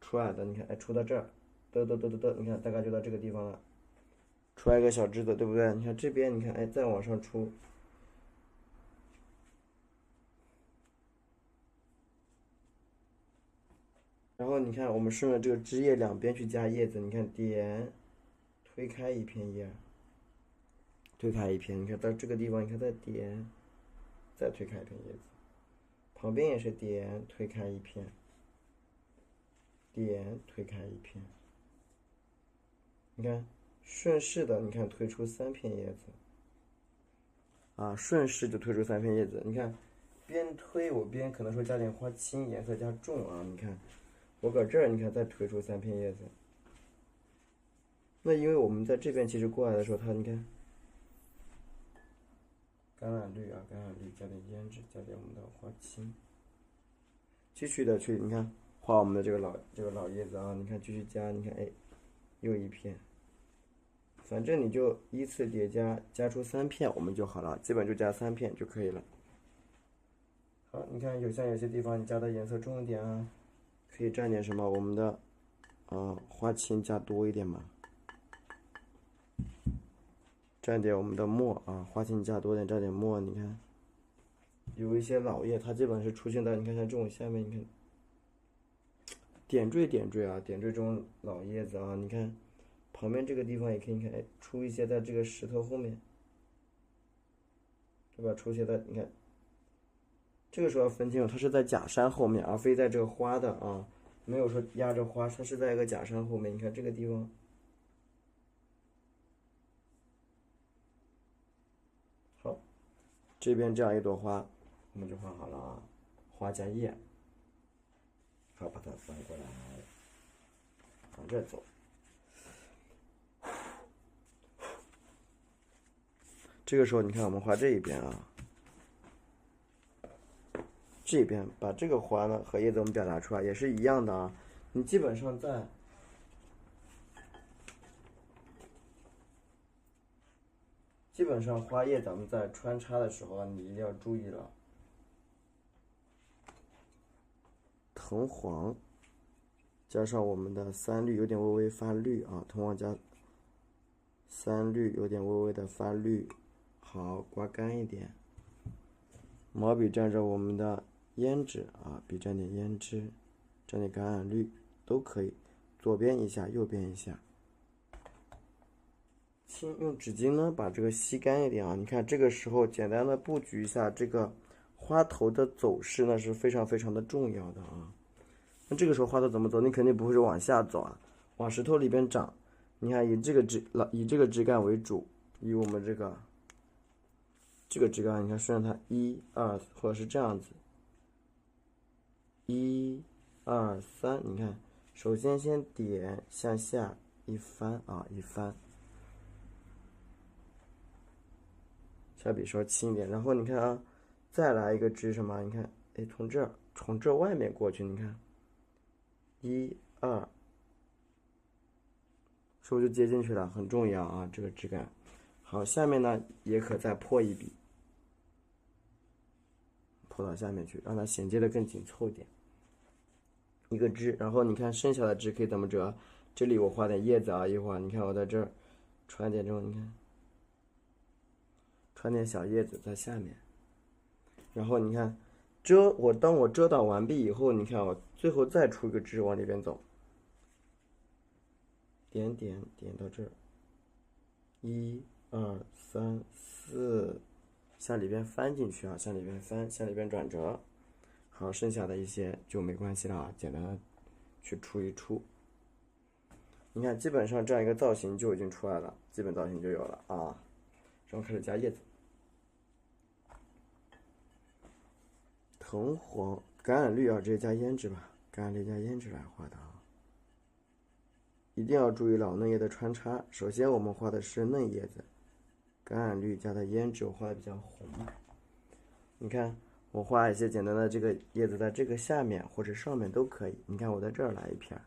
出来的你看，哎，出到这儿，你看大概就到这个地方了，出来一个小枝子，对不对？你看这边，你看，哎，再往上出。然后你看，我们顺着这个枝叶两边去加叶子，你看点，推开一片叶，推开一片，你看到这个地方，你看再点，再推开一片叶子，旁边也是点，推开一片，点，推开一片，你看顺势的，你看推出3片叶子，啊，顺势就推出3片叶子，你看边推我边可能说加点花青，颜色加重啊，你看。我搁这儿，你看再推出3片叶子。那因为我们在这边其实过来的时候，它你看，橄榄绿啊，橄榄绿加点胭脂，加点我们的花青，继续的去你看画我们的这个老叶子啊，你看继续加，你看哎，又一片，反正你就依次叠加，加出3片我们就好了，基本就加3片就可以了。好，你看有些地方你加的颜色重一点啊。可以蘸点什么？我们的，花青加多一点嘛。蘸点我们的墨啊，花青加多点，蘸点墨。你看，有一些老叶，它基本是出现在你看像这种下面，你看，点缀啊，点缀这种老叶子啊。你看，旁边这个地方也可以，你看，哎，出一些在这个石头后面，对吧？出一些在，你看。这个时候要分清楚，它是在假山后面，而非在这个花的啊，没有说压着花，它是在一个假山后面。你看这个地方，好，这边这样一朵花，我们就画好了啊，花加叶，好，把它翻过来，往这走。这个时候你看我们画这一边啊。这边把这个花呢和叶子我们表达出来也是一样的啊，你基本上花叶咱们在穿插的时候你一定要注意了，藤黄加上我们的3绿有点微微发绿啊，藤黄加3绿有点微微的发绿，好，刮干一点，毛笔蘸着我们的胭脂啊，笔蘸点胭脂，蘸点橄榄绿都可以，左边一下，右边一下。用纸巾呢把这个吸干一点啊，你看这个时候简单的布局一下这个花头的走势呢是非常非常的重要的啊。那这个时候花头怎么走？你肯定不会是往下走啊，往石头里边长。你看以这个枝干为主，以我们这个枝干，你看顺着它1、2，或者是这样子。1、2、3，你看，首先先点向下一翻啊，一翻，下笔稍轻一点，然后你看啊，再来一个枝什么？你看，哎，从这外面过去，你看，1、2，是不是就接进去了？很重要啊，这个枝干。好，下面呢也可再破一笔，破到下面去，让它衔接的更紧凑点。一个枝，然后你看剩下的枝可以怎么折？这里我画点叶子啊，一会儿你看我在这儿穿点这种，你看穿点小叶子在下面，然后你看当我遮挡完毕以后，你看我最后再出一个枝往里边走，点到这儿，1、2、3、4，向里边翻进去啊，向里边翻，向里边转折。好，剩下的一些就没关系了啊，简单的去出一出。你看，基本上这样一个造型就已经出来了，基本造型就有了啊。然后开始加叶子，藤黄、橄榄绿啊，直接加胭脂吧，橄榄绿加胭脂来画的啊。一定要注意老嫩叶的穿插。首先我们画的是嫩叶子，橄榄绿加的胭脂，我画的比较红。你看，我画一些简单的这个叶子在这个下面或者上面都可以。你看，我在这儿来一片，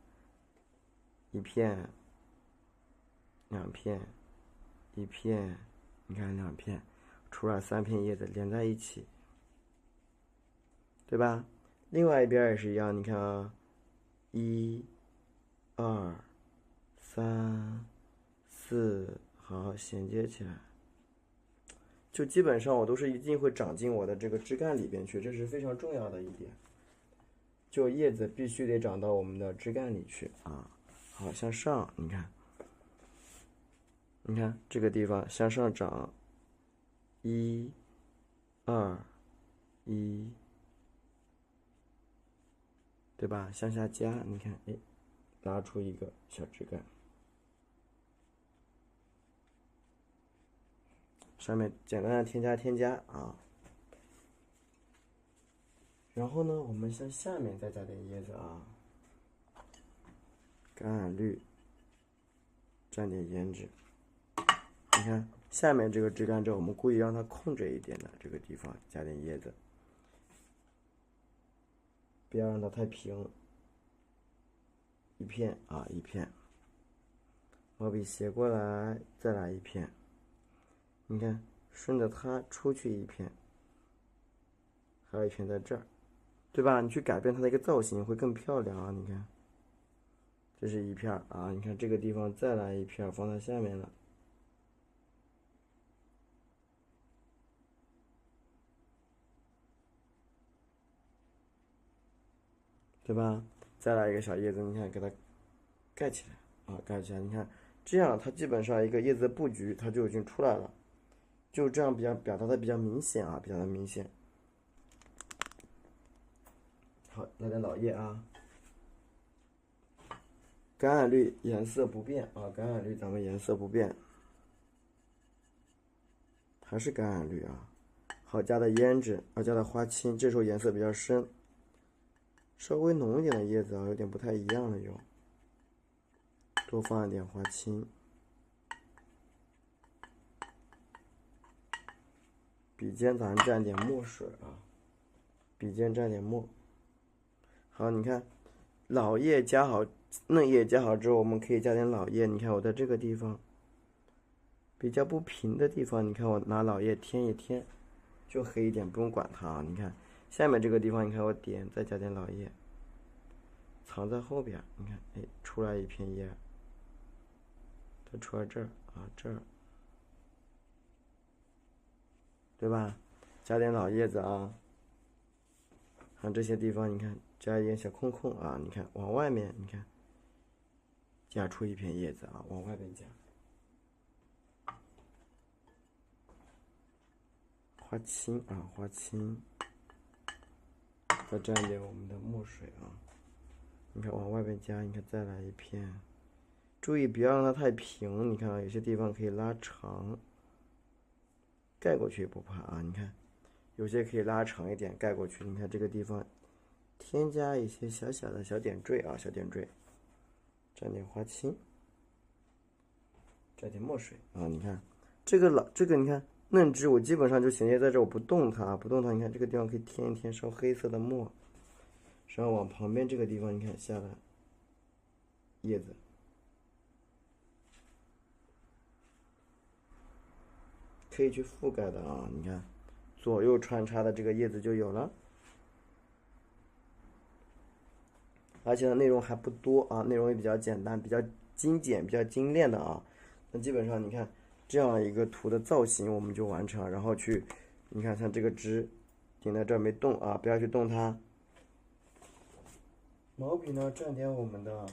一片，两片，一片，你看两片，出来3片叶子连在一起，对吧？另外一边也是一样，你看啊，1、2、3、4，好，衔接起来。就基本上我都是一定会长进我的这个枝干里边去，这是非常重要的一点。就叶子必须得长到我们的枝干里去啊。好，向上，你看，你看这个地方向上长，1、2、1，对吧？向下加，你看，哎，拉出一个小枝干。上面简单的添加啊，然后呢，我们向下面再加点叶子啊，橄榄绿，蘸点胭脂。你看下面这个枝干这，我们故意让它空着一点的这个地方加点叶子，不要让它太平。一片啊，一片，毛笔斜过来，再来一片。你看，顺着它出去一片，还有一片在这儿，对吧？你去改变它的一个造型会更漂亮啊！你看，这是一片啊，你看这个地方再来一片放在下面了，对吧？再来一个小叶子，你看给它盖起来啊，盖起来，你看这样它基本上一个叶子的布局它就已经出来了。就这样表达的比较明显啊，比较的明显。好，来点老叶啊，橄榄绿颜色不变啊，橄榄绿咱们颜色不变，还是橄榄绿啊。好，加的胭脂，加的花青，这时候颜色比较深，稍微浓一点的叶子啊，有点不太一样了又，多放一点花青。笔尖咱蘸点墨水啊，笔尖蘸点墨。好，你看，老叶加好，嫩叶加好之后，我们可以加点老叶。你看我在这个地方比较不平的地方，你看我拿老叶添一添，就黑一点，不用管它啊。你看下面这个地方，你看我点，再加点老叶，藏在后边。你看，哎，出来一片叶，再出来这儿啊，这儿。对吧？加点老叶子啊，像这些地方，你看加一点小空空啊，你看往外面，你看加出一片叶子啊，往外面加。花青啊，花青，再蘸点我们的墨水啊，你看往外面加，你看再来一片，注意不要让它太平，你看啊，有些地方可以拉长。盖过去也不怕啊，你看，有些可以拉长一点盖过去。你看这个地方，添加一些小小的小点缀啊，小点缀，蘸点花青，蘸点墨水啊。你看这个你看嫩枝，我基本上就衔接在这，我不动它，不动它。你看这个地方可以添一添烧黑色的墨，然后往旁边这个地方，你看下来叶子。可以去覆盖的啊，你看，左右穿插的这个叶子就有了，而且呢内容还不多啊，内容也比较简单，比较精简，比较精炼的啊。那基本上你看这样一个图的造型我们就完成了，然后去，你看像这个枝顶在这儿没动啊，不要去动它。毛笔呢蘸点我们的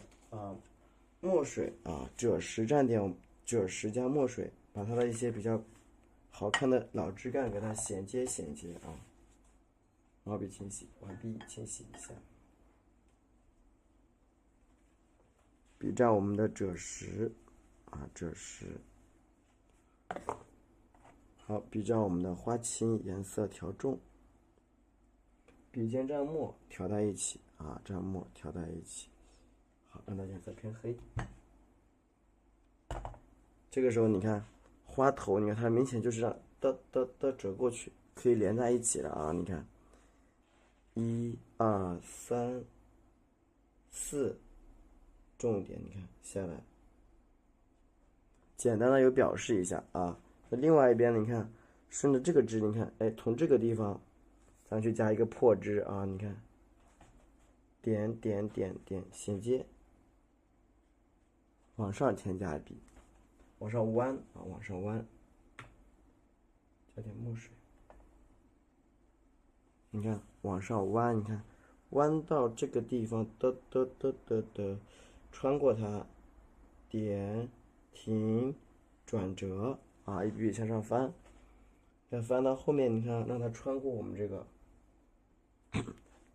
墨水啊，赭石蘸点赭石加墨水，把它的一些比较好看的老枝干给它衔接啊。毛笔清洗完毕，清洗一下。笔蘸我们的赭石啊，赭石。好，笔蘸我们的花青，颜色调重。笔尖蘸墨，调在一起啊，蘸墨调在一起。好，让它颜色偏黑。这个时候你看花头，你看它明显就是让的折过去，可以连在一起了啊！你看，1、2、3、4，重点你看下来，简单的有表示一下啊。那另外一边你看，顺着这个枝，你看，哎，从这个地方，咱去加一个破枝啊，你看，点点点点衔接，往上添加笔。往上弯啊，往上弯，加点墨水。你看，往上弯，你看，弯到这个地方，穿过它，点，停，转折啊，一笔笔向上翻。再翻到后面，你看，让它穿过我们这个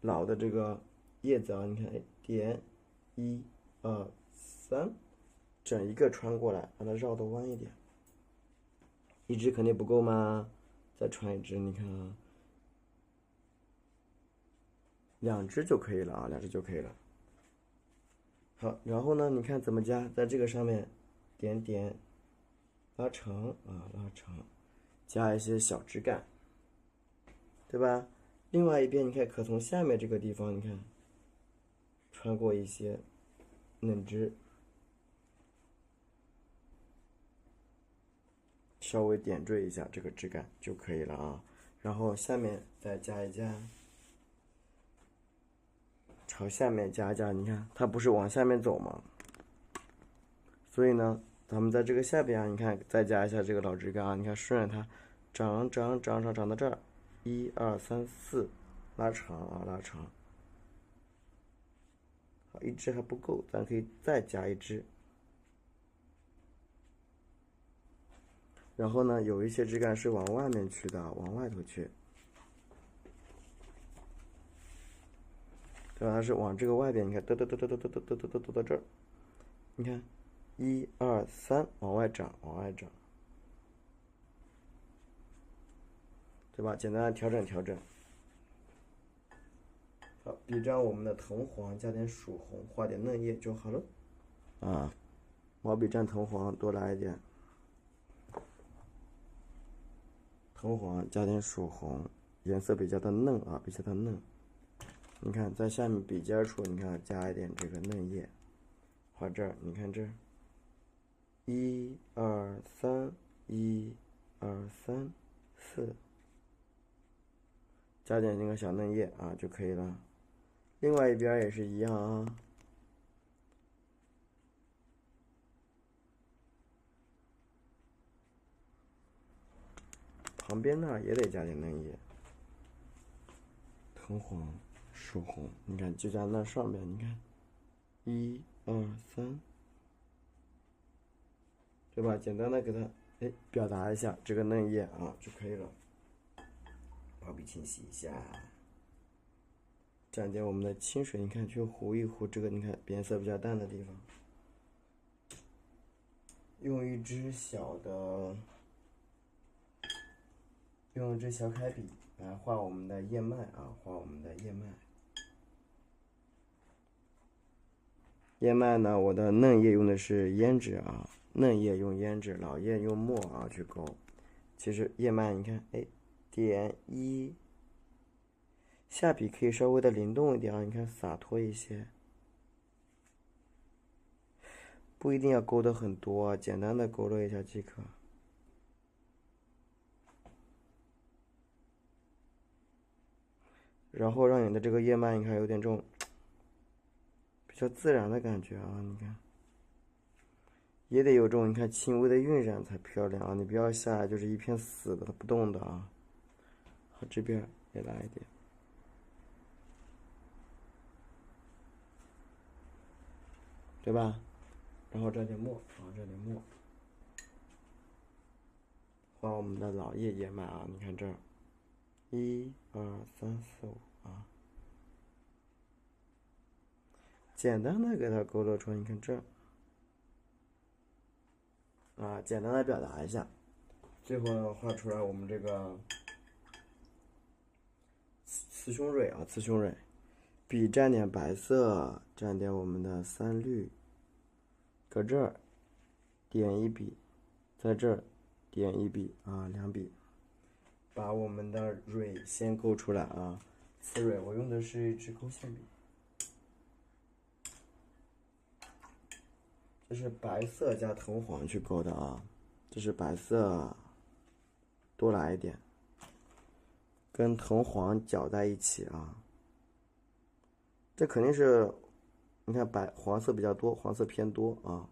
老的这个叶子啊，你看，哎，点，1、2、3。整一个穿过来，把它绕得弯一点。一支肯定不够吗？再穿一支，你看啊，2支就可以了啊，2支就可以了。好，然后呢，你看怎么加？在这个上面点点拉长啊，拉长，加一些小枝干，对吧？另外一边你看，可从下面这个地方，你看穿过一些嫩枝。稍微点缀一下这个枝干就可以了啊，然后下面再加一加，朝下面加一加，你看它不是往下面走吗？所以呢，咱们在这个下边啊，你看再加一下这个老枝干啊，你看顺着它长到这儿，1、2、3、4，拉长啊，拉长。好，一支还不够，咱可以再加一支。然后呢，有一些枝干是往外面去的，往外头去，对吧？它是往这个外边，你看，嘚到这儿，你看，1、2、3，往外长，往外长，对吧？简单的调整调整。好，笔蘸我们的藤黄，加点曙红，画点嫩叶就好了。啊，毛笔蘸藤黄，多来一点。藤黄加点曙红，颜色比较的嫩啊，比较的嫩。你看，在下面笔尖处，你看加一点这个嫩叶，画这儿，你看这儿，1、2、3，1、2、3、4，加点那个小嫩叶啊就可以了。另外一边也是一样啊。旁边那儿也得加点嫩叶，藤黄、曙红，你看就在那上面，你看，1、2、3，对吧？简单的给它表达一下这个嫩叶啊就可以了。毛笔清洗一下，蘸点我们的清水，你看去糊一糊这个，你看颜色比较淡的地方，用一支小楷笔来画我们的叶脉啊，画我们的叶脉。叶脉呢，我的嫩叶用的是胭脂啊，嫩叶用胭脂，老叶用墨啊去勾。其实叶脉你看，哎，点1，下笔可以稍微的灵动一点啊，你看洒脱一些，不一定要勾得很多啊，简单的勾勒一下即可。然后让你的这个叶脉，你看有点这种比较自然的感觉啊，你看，也得有这种你看轻微的晕染才漂亮啊，你不要下来就是一片死的不动的啊。好，这边也来一点，对吧？然后蘸点墨啊，蘸点墨，画我们的老叶叶脉啊，你看这儿，1、2、3、4、5。简单的给它勾勒出来，你看这儿啊，简单的表达一下，最后呢画出来我们这个雌雄蕊啊，雌雄蕊，笔蘸点白色，蘸点我们的3绿，搁这儿点一笔，在这儿点一笔啊，2笔，把我们的蕊先勾出来啊。雌蕊我用的是一支勾线笔，这是白色加藤黄去勾的啊，这是白色多来一点，跟藤黄搅在一起啊。这肯定是，你看黄色比较多，黄色偏多啊。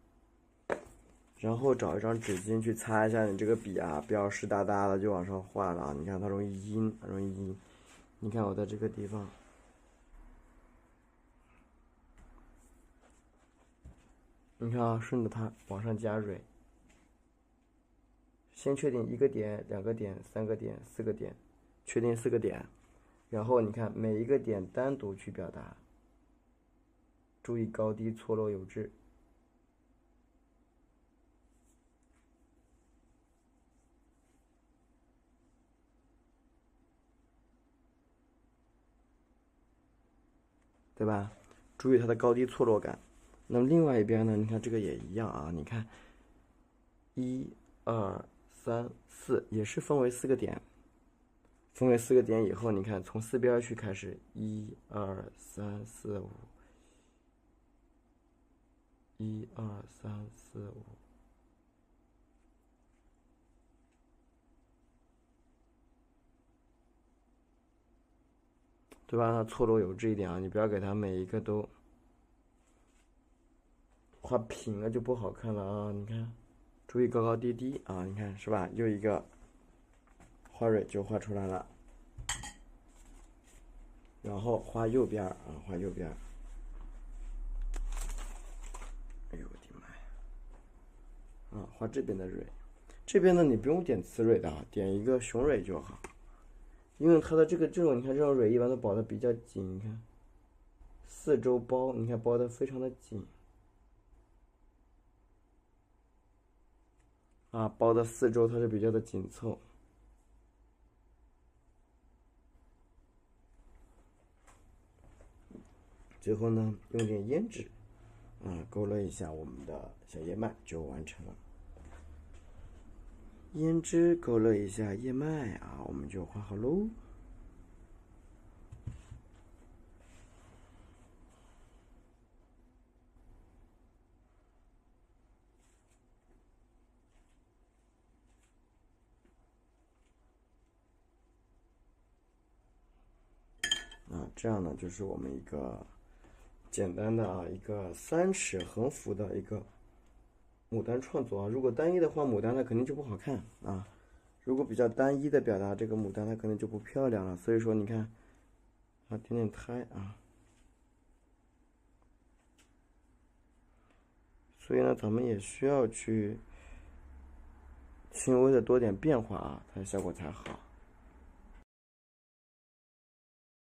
然后找一张纸巾去擦一下你这个笔啊，不要湿哒哒的就往上画了啊。你看它容易阴，容易阴。你看我在这个地方，你看啊，顺着它往上加蕊。先确定1个点、2个点、3个点、4个点，确定4个点，然后你看每一个点单独去表达，注意高低错落有致。对吧？注意它的高低错落感。那么另外一边呢？你看这个也一样啊。你看，1、2、3、4，也是分为4个点。分为4个点以后，你看从4边去开始，1、2、3、4、5。1、2、3、4、5。对吧？它错落有致一点啊，你不要给它每一个都画平了就不好看了啊。你看，注意高高低低啊，你看是吧？又一个花蕊就画出来了。然后画右边啊，画右边。哎呦我的妈呀！啊，画这边的蕊，这边呢你不用点雌蕊的啊，点一个雄蕊就好。因为它的这种，你看这种蕊一般都包的比较紧，你看4周包，你看包的非常的紧啊，包的4周它是比较的紧凑。最后呢，用点胭脂啊，勾勒一下我们的小叶脉就完成了。胭脂勾勒一下叶脉啊，我们就画好喽。啊，这样呢就是我们一个简单的啊一个3尺横幅的一个牡丹创作啊。如果单一的画牡丹，它肯定就不好看啊。如果比较单一的表达这个牡丹，它可能就不漂亮了。所以说，你看，啊，点点胎啊。所以呢，咱们也需要去轻微的多点变化啊，它的效果才好。